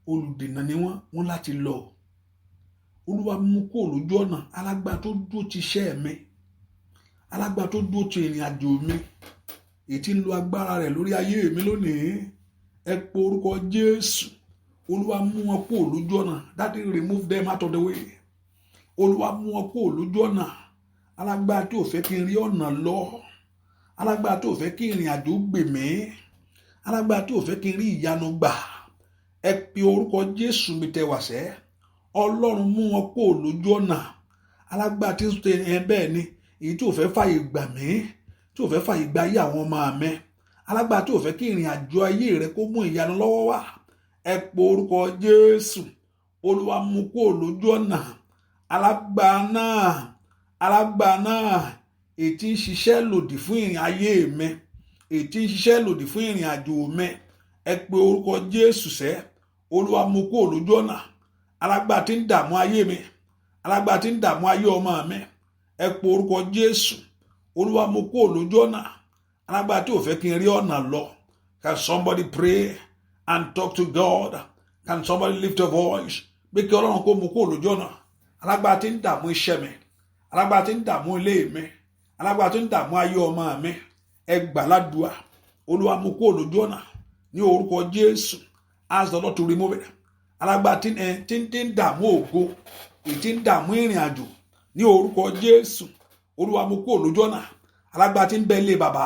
olùdènà ni wọ́n láti lọ. Olúwa mú kúrò lójú ọ̀nà. Alágbára tó dúró ti iṣẹ́ mi. Alágbára tó dúró ti ìrìn àjò mi. Èyí tí ń lo agbára rẹ̀ lórí ayé mi lónìí. Ẹ pe orúkọ Jésù. Olúwa mú wọn kúrò lójú ọ̀nà. Daddy, remove them out of the way. Olúwa mú wọn kúrò lójú ọ̀nà. Alágbára tí ò fẹ́ kí n rí ọ̀nà lọ. Alágbára tí ò fẹ́ kí ìrìn àjò gbè mí. Alágbára tí ò fẹ́ kí n rí ìyanu gbà. Ẹ pe orúkọ Jésù mi tẹ́ wá sẹ́. Ọlọ́run mú wọn kúrò lójú ọ̀nà. Alágbára tí ń ṣe bẹ́ẹ̀ ni èyí tí ò fẹ́ fàyè gbà mí. Tí ò fẹ́ fàyè gba ayé àwọn ọmọ mi. Alágbára tí ò fẹ́ kí ìrìn àjò ayé rẹ kó mú ìyanu lọ́wọ́ wá. Ẹ pe orúkọ Jésù. Olúwa mú kúrò lójú ọ̀nà. Alágbára náà èyí tí ń ṣiṣẹ́ lòdì fún ìrìn ayé mi. Èyí tí ń ṣiṣẹ́ lòdì fún ìrìn àjò mi. Ẹ pe orúkọ Jésù sẹ́. Olúwa mú kúrò lójú ọ̀nà. Alágbára tí ń dààmú ayé mi. Alágbára tí ń dààmú ayé ọmọ mi. Ẹ pe orúkọ Jésù. Olúwa mú kúrò lójú ọ̀nà. Alágbára tí ò fẹ́ kí n rí ọ̀nà lọ. Can somebody pray and talk to God? Can somebody lift your voice? Bí kí Ọlọ́run kó mú kúrò lójú ọ̀nà. Alágbára tí ń dààmú iṣẹ́ mi. Alágbára tí ń dààmú ilé mi. Alágbára tí ń dààmú ayé ọmọ mi. Ẹ gbà ládùúà. Olúwa mú kúrò lójú ọ̀nà. Ní orúkọ Jésù. Ask the Lord to remove it. Alágbára tí ń dààmú ògo. Èyí tí ń dààmú ìrìn àjò. Ní orúkọ Jésù. Olúwa mú kúrò lójú ọ̀nà. Alágbára tí ń bẹ ilé bàbá.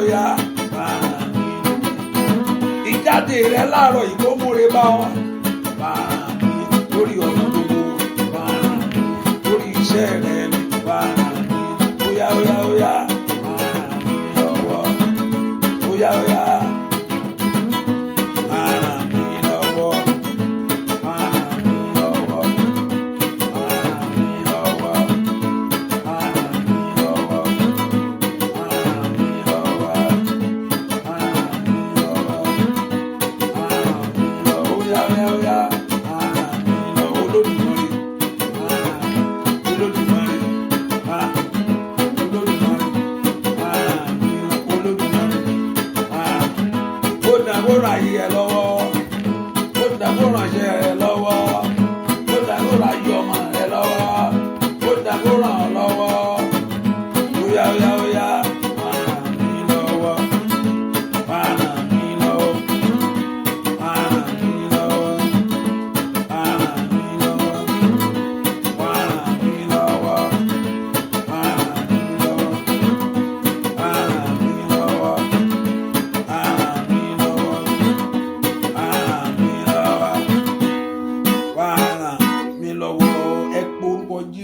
Oya ìjáde rẹ láàárọ̀ yìí kó múre bá ọ lórí ọ̀nà gbogbo lórí iṣẹ́ rẹ oya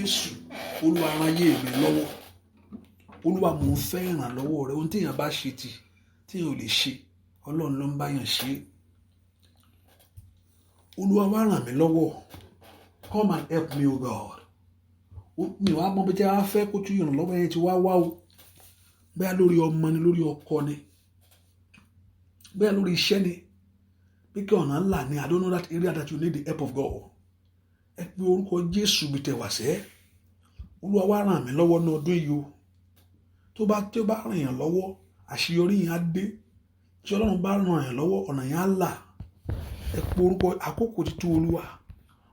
Jésù Olúwa ràn ayé mi lọ́wọ́. Olúwa mò ń fẹ́ ìrànlọ́wọ́ rẹ. Ohun tí èèyàn bá ṣe tí èèyàn ò lè ṣe, Ọlọ́run ló ń bá yàn ṣe. Olúwa wá ràn mí lọ́wọ́. Come and help me, O God. Mi wá mọ bí tí a fẹ́ kó tún ìrànlọ́wọ́ yẹn ti wá o. Bẹ́ẹ̀ lórí ọmọ ni, lórí ọkọ ni, bẹ́ẹ̀ lórí iṣẹ́ ni, bí kí ọ̀nà ńlá ni. I don't know that area that you need the help of God. Ẹ pe orúkọ Jésù bí tẹ̀wá sẹ́. Olúwa wá ràn mí lọ́wọ́ ní ọdún yìí o. Tó bá ràn yàn lọ́wọ́, àṣeyọrí yẹn á dé. Tí Ọlọ́run bá ràn yàn lọ́wọ́, ọ̀nà yẹn á là. Ẹ pe orúkọ, àkókò ti tó Olúwa.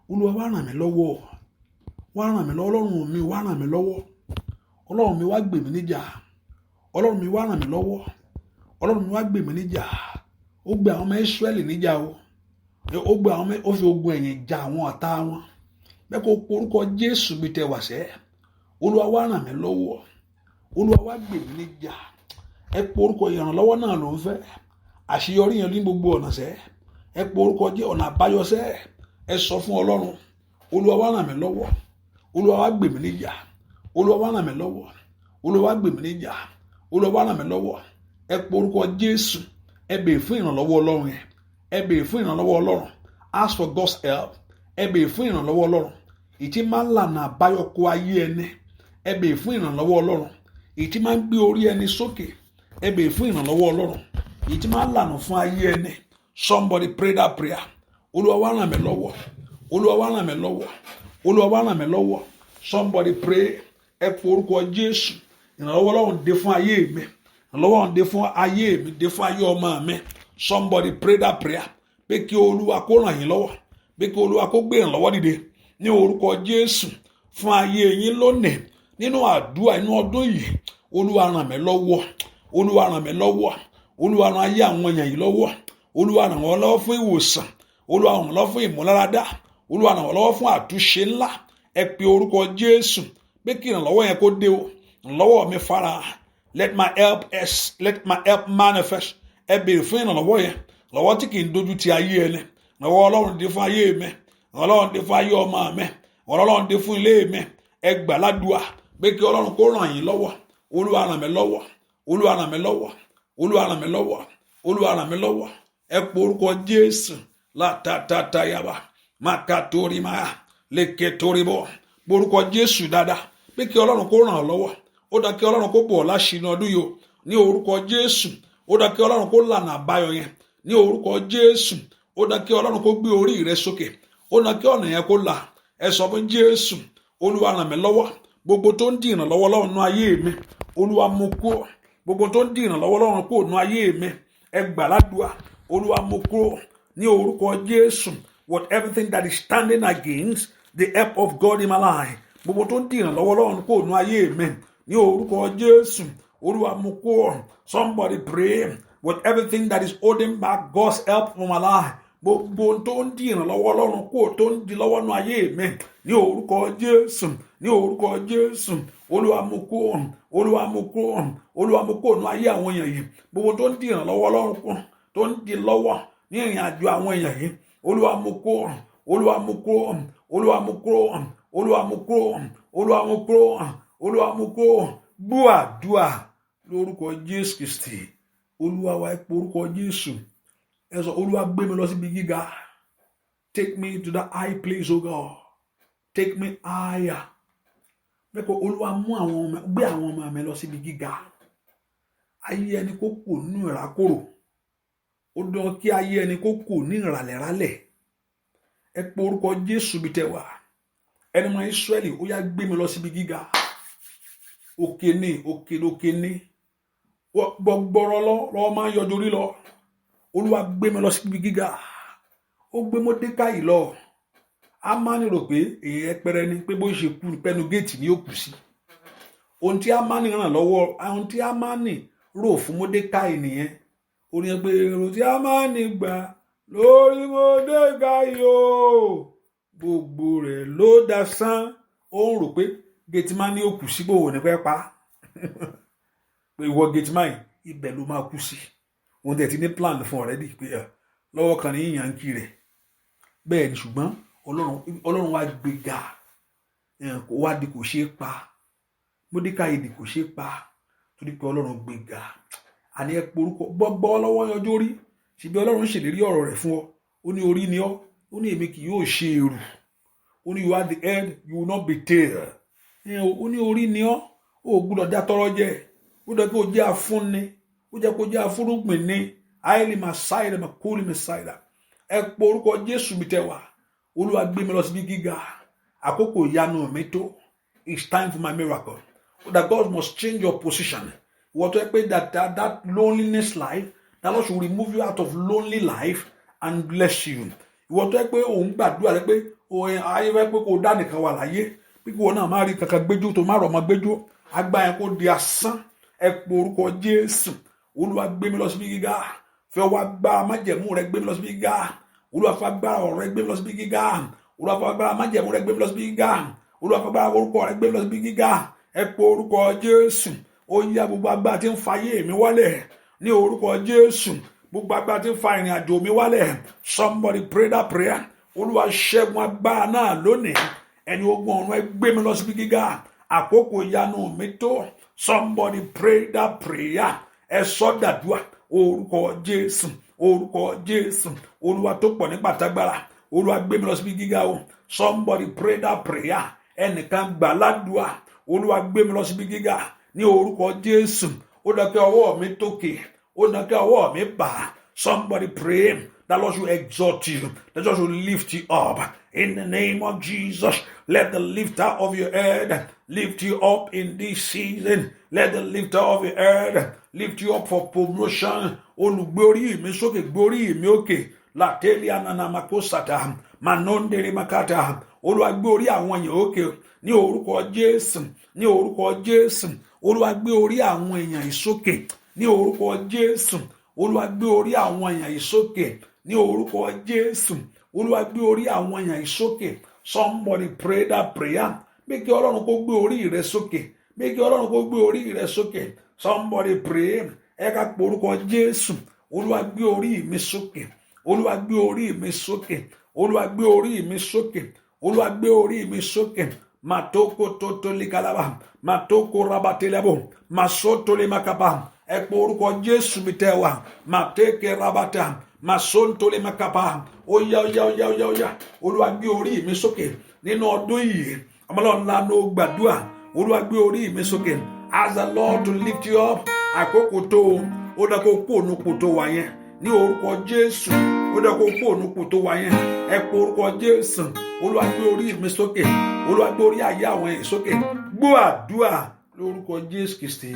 Olúwa wá ràn mí lọ́wọ́. Wá ràn mí lọ́wọ́. Ọlọ́run mi wá ràn mí lọ́wọ́. Ọlọ́run mi wá gbè mí níjà. Ọlọ́run mi wá ràn mí lọ́wọ́. Ọlọ́run mi wá gbè mí níjà. Ó gbé àwọn ọmọ Ísírẹ́lì níjà o. Ó fi ogun ẹ̀yìn jà àwọn ọ̀tá wọn. Bẹ́ẹ̀ kó orúkọ Jésù bí tẹ̀wá sẹ́. Olúwa wá ràn mí lọ́wọ́. Olúwa wá gbè mí níjà. Ẹ pe orúkọ ìrànlọ́wọ́ náà ló ń fẹ́. Àṣeyọrí yẹn ní gbogbo ọ̀nà sẹ́. Ẹ pe orúkọ jẹ́ ọ̀nà àbáyọ sẹ́. Ẹ sọ fún Ọlọ́run. Olúwa wá ràn mí lọ́wọ́. Olúwa wá gbè mí níjà. Olúwa wá ràn mí lọ́wọ́. Olúwa wá gbè mí níjà. Olúwa wá ràn mí lọ́wọ́. Ẹ pe orúkọ Jésù. Ẹ bèè fún ìrànlọ́wọ́ Ọlọ́run yẹn. Ẹ bèè fún ìrànlọ́wọ́ Ọlọ́run. Ask for God's help. Ẹ bèè fún ìrànlọ́wọ́ Ọlọ́run. Ìtí máa ń lànà àbáyọ kó ayé ẹni. Ẹ bèè fún ìrànlọ́wọ́ Ọlọ́run. Ìtí máa ń gbé orí ẹni sókè. Ẹ bèè fún ìrànlọ́wọ́ Ọlọ́run. Ìtí máa ń lànà fún ayé ẹni. Somebody pray that prayer. Olúwa wá ràn mí lọ́wọ́. Olúwa wá ràn mí lọ́wọ́. Olúwa wá ràn mí lọ́wọ́. Somebody pray. Ẹ pe orúkọ Jésù. Ìrànlọ́wọ́ Ọlọ́run dé fún ayé mi. Ìrànlọ́wọ́ Ọlọ́run dé fún ayé mi. Dé fún ayé ọmọ mi. Somebody pray that prayer. Pé kí Olúwa kó ràn yín lọ́wọ́. Pé kí Olúwa kó gbé ìrànlọ́wọ́ dìde. Ní orúkọ Jésù. Fún ayé yín lónìí. Nínú àdúrà inú ọdún yìí. Olúwa ràn mí lọ́wọ́. Olúwa ràn mí lọ́wọ́. Olúwa ràn ayé àwọn èèyàn yìí lọ́wọ́. Olúwa ràn wọ́n lọ́wọ́ fún ìwòsàn. Olúwa ràn wọ́n lọ́wọ́ fún ìmúláradá. Olúwa ràn wọ́n lọ́wọ́ fún àtúnṣe ńlá. Ẹ pe orúkọ Jésù. Pé kí ìrànlọ́wọ́ yẹn kó dé o. Ìrànlọ́wọ́ mi farahàn. Let my help manifest. Ẹ béèrè fún ìrànlọ́wọ́ yẹn. Ìrànlọ́wọ́ tí kì í dojú ti ayé ẹni. Ìrànlọ́wọ́ Ọlọ́run dé fún ayé mi. Ìrànlọ́wọ́ Ọlọ́run dé fún ayé ọmọ mi. Ìrànlọ́wọ́ Ọlọ́run dé fún ilé mi. Ẹ gbà ládùúà pé kí Ọlọ́run kó ràn yín lọ́wọ́. Olúwa ràn mí lọ́wọ́. Olúwa ràn mí lọ́wọ́. Olúwa ràn mí lọ́wọ́. Olúwa ràn mí lọ́wọ́. Ẹ pe orúkọ Jésù. Látàtàtàyàbá. Mákàtórìmáyà. Lékètórìbọ̀. Orúkọ Jésù dáadáa. Pé kí Ọlọ́run kó ràn ọ́ lọ́wọ́. Ó dá kí Ọlọ́run kó bọ̀ ọ́ láṣìírí ọdún yìí o. Ní orúkọ Jésù. Ó dá kí Ọlọ́run kó lànà àbáyọ yẹn. Ní orúkọ Jésù. Ó dá kí Ọlọ́run kó gbé orí rẹ sókè. Ó dá kí ọ̀nà yẹn kó là. Ẹ sọ fún Jésù. Olúwa ràn mí lọ́wọ́. Gbogbo tó ń dí ìrànlọ́wọ́ Ọlọ́run nínú ayé mi. Olúwa mú kúrò. Gbogbo tó ń dí ìrànlọ́wọ́ Ọlọ́run kúrò nínú ayé mi. Ẹ gbà ládùúà. Olúwa mú kúrò. Ní orúkọ Jésù. Everything that is standing against the help of God in my life. Gbogbo tó ń dí ìrànlọ́wọ́ Ọlọ́run kúrò nínú ayé mi. Ní orúkọ Jésù. Olúwa mú kúrò. Somebody pray. Everything that is holding back God's help from my life. Gbogbo tó ń dí ìrànlọ́wọ́ Ọlọ́run kúrò tó ń di lọ́wọ́ nínú ayé mi. Ní orúkọ Jésù. Ní orúkọ Jésù. Olúwa mú kúrò. Olúwa mú kúrò. Olúwa mú kúrò nínú ayé àwọn èèyàn yìí. Gbogbo tó ń dí ìrànlọ́wọ́ Ọlọ́run kúrò tó ń di lọ́wọ́ ní ìrìn àjò àwọn èèyàn yìí. Olúwa mú kúrò. Olúwa mú kúrò. Olúwa mú kúrò. Olúwa mú kúrò. Olúwa mú kúrò. Olúwa mú kúrò. Gbọ́ àdúà lórúkọ Jésù Kristi. Olúwa wa ẹ pe orúkọ Jésù. Ẹ sọ Olúwa gbé mi lọ síbi gíga. Take me to the high place, O God. Take me higher. Bẹ́ẹ̀ kọ́ Olúwa gbé àwọn ọmọ mi lọ síbi gíga. Ayé ẹni kó kù nínú ìrákòrò. Ó dán kí ayé ẹni kó kù ní ìràlẹ̀rálẹ̀. Ẹ pe orúkọ Jésù bí tẹ wà. Ẹni mọ Ísírẹ́lì ó yá gbé mi lọ síbi gíga. Òkè ní. Gbọ̀gbọ̀rọ̀ lọ́wọ́ máa ń yọjú orí lọ. Olúwa gbé mi lọ síbi gíga. Ó gbé Módékáì lọ. Ámánì rò pé èyí ẹpẹrẹ ni pé bó ṣe kú pẹnu géètì ni ó kù sí. Ohun tí Ámánì ràn lọ́wọ́, ohun tí Ámánì rò fún Módékáì nìyẹn. Ó ní pé èrò tí Ámánì gbà lórí Módékáì o, gbogbo rẹ̀ ló dasán. Ó ń rò pé Gẹ̀tìmánì ó kù sí bòwò ní pẹ́ pa. Pé ìwọ Gẹ̀tìmánì ibẹ̀ ló máa kú sí. Òun tẹ̀ ti ní plan fún already pé lọ́wọ́ kan ní yíyan kí rẹ̀. Bẹ́ẹ̀ ni ṣùgbọ́n Ọlọ́run wá gbéga. kó wá di kò ṣeé pa. Módékáì di kò ṣeé pa torí pé Ọlọ́run gbéga. Àní ẹ porúkọ gbọ́ lọ́wọ́ yanjú orí. Ṣebí Ọlọ́run ṣèlérí ọ̀rọ̀ rẹ̀ fún ọ. Ó ní orí ni ọ́. Ó ní èmi kì yóò ṣe èrù. Ó ní you are the head, you will not be tail. Ó ní orí ni ọ́. Ó gbọ́dọ̀ dá tọrọ jẹ. Ó dẹ̀ kó jẹ́ afúnni. Ó jẹ́ kó jẹ́ afúrúgbìn ni. Àìlè máa sáyẹ̀dẹ̀ máa kúrò mi sáyẹ̀dà. Ẹ porúkọ Jésù mi tẹwà. Olúwa gbé mi lọ síbi gíga. Àkókò ìyanu mi tó. It's time for my miracle. That God must change your position. What I pay that loneliness life, that Lord should remove you out of lonely life and bless you. What I pay òun gbàdúrà rẹ pé ayé fẹ́ pé kò dá nìkan wà láyé. Bí kò náà máa rí kankan gbẹ́jọ́ tó má rọ̀ mọ́ gbẹ́jọ́. Agbá yẹn kó di asán. Ẹ po orúkọ Jésù. Olúwa gbé mi lọ síbi gíga. Fẹ́ wá gbára májẹ̀mú rẹ gbé mi lọ síbi gíga. Olúwa fẹ́ gbára ọ̀rọ̀ rẹ gbé mi lọ síbi gíga. Olúwa fẹ́ gbára májẹ̀mú rẹ gbé mi lọ síbi gíga. Olúwa fẹ́ gbára orúkọ rẹ gbé mi lọ síbi gíga. Ẹ po orúkọ Jésù. Ó yá gbogbo agbára tí ń fa ayé mi wálẹ̀ ní orúkọ Jésù. Gbogbo agbára tí ń fa ìrìn àjò mi wálẹ̀. Somebody pray that prayer. Olúwa ṣẹ́gun agbára náà lónìí. Ẹni ogun ọ̀run ẹ gbé mi lọ síbi gíga. Àkókò ìyanu mi tó. Somebody pray that prayer. Ẹ sọ dàdúà. Orúkọ Jésù. Orúkọ Jésù. Olúwa tó pọ̀ nípa tágbára. Olúwa gbé mi lọ síbi gíga o. Somebody pray that prayer. Ẹnìkan gbà ládùúà. Olúwa gbé mi lọ síbi gíga ní orúkọ Jésù. Ó dákẹ́ ọwọ́ mi tókè. Ó dákẹ́ ọwọ́ mi bà. Somebody pray that Lord should exalt you. That Lord should lift you up. In the name of Jesus, let the lifter of your head lift you up in this season. Let the lifter of your head lift you up for promotion. Olùgbé orí mi sókè, gbé orí mi òkè. Látẹ́lì ananamakosata. Manondere makata. Olúwa gbé orí àwọn èèyàn òkè ní orúkọ Jésù. Ní orúkọ Jésù. Olúwa gbé orí àwọn èèyàn ìsókè ní orúkọ Jésù. Olúwa gbé orí àwọn èèyàn ìsókè ní orúkọ Jésù. Olúwa gbé orí àwọn èèyàn ìsókè. Somebody pray that prayer. Bí kí Ọlọ́run kó gbé orí rẹ sókè. Bí kí Ọlọ́run kó gbé orí rẹ sókè. Somebody pray. Ẹ ká pe orúkọ Jésù. Olúwa gbé orí mi sókè. Olúwa gbé orí mi sókè. Olúwa gbé orí mi sókè. Olúwa gbé orí mi sókè. Matoko totoli kalaba. Matoko rabatelebo. Masotoli makaba. Ẹ pe orúkọ Jésù mi tẹ́wà. Mateke rabata. Masontoli makaba. Oya. Olúwa gbé orí mi sókè. Nínú ọdún yìí. Ọmọlọ́run lánàá gbàdúrà. Olúwa gbé orí mi sókè. Ask the Lord to lift you up. Àkókò tó. Ó dá kó kó ònú kò tó wà yẹn. Ní orúkọ Jésù. Ó dá kó kó ònú kò tó wà yẹn. Ẹ pe orúkọ Jésù. Olúwa gbé orí mi sókè. Olúwa gbé orí ayé àwọn èèyàn sókè. Gbọ́ àdúrà lórúkọ Jésù Kristi.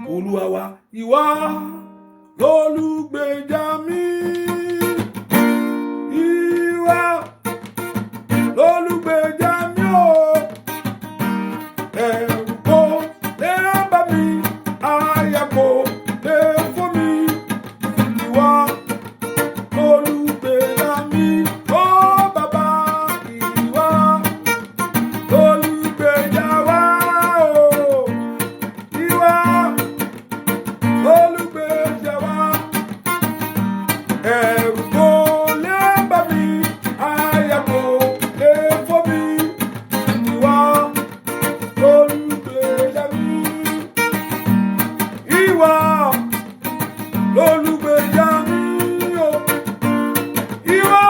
Olúwa wa. Ìwọ lolùgbèjà mi. Ìwọ lolùgbèjà mi o. Ẹ̀rù kò lè bà mí. Àyà kò lè fò mí. Ìwọ lolùgbèjà mi. Ó bàbá ìwọ lolùgbèjà wa o. Ìwọ lolùgbèjà wa. Ẹ̀rù kò lè bà mí. Àyà kò lè fò mí. Ìwọ lolùgbèjà mi. Ìwọ lolùgbèjà mi o. Ìwọ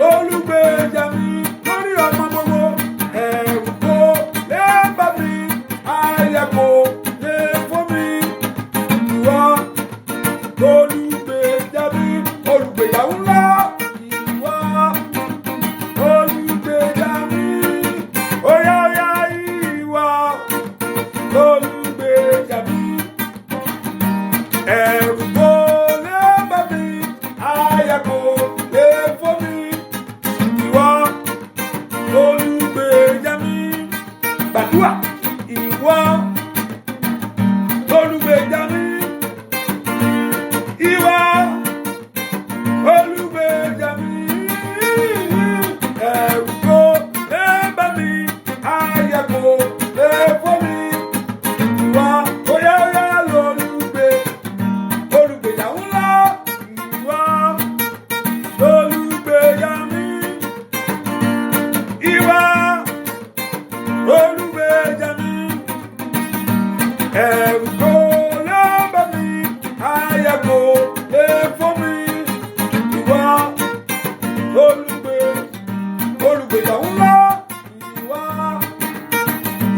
lolùgbèjà mi lórí ọmọ gbogbo. Ẹ̀rù kò lè bà mí. Àyà kò lè fò mí. Ìwọ lolùgbèjà mi. Olùgbèjà ńlá. Ìwọ lolùgbèjà mi. Oya ìwọ lolùgbèjà mi. Ẹ̀rù kò lè bà mí. Àyà kò lè fò mí. Ìwọ lolùgbèjà mi. Gbàdúrà. Ìwọ lolùgbèjà mi. Ìwọ olùgbèjà mi. Ẹ̀rù kò lè bà mí. Àyà kò lè fò mí. Ìwọ oya olùgbèjà ńlá. Ìwọ lolùgbèjà mi. Ìwọ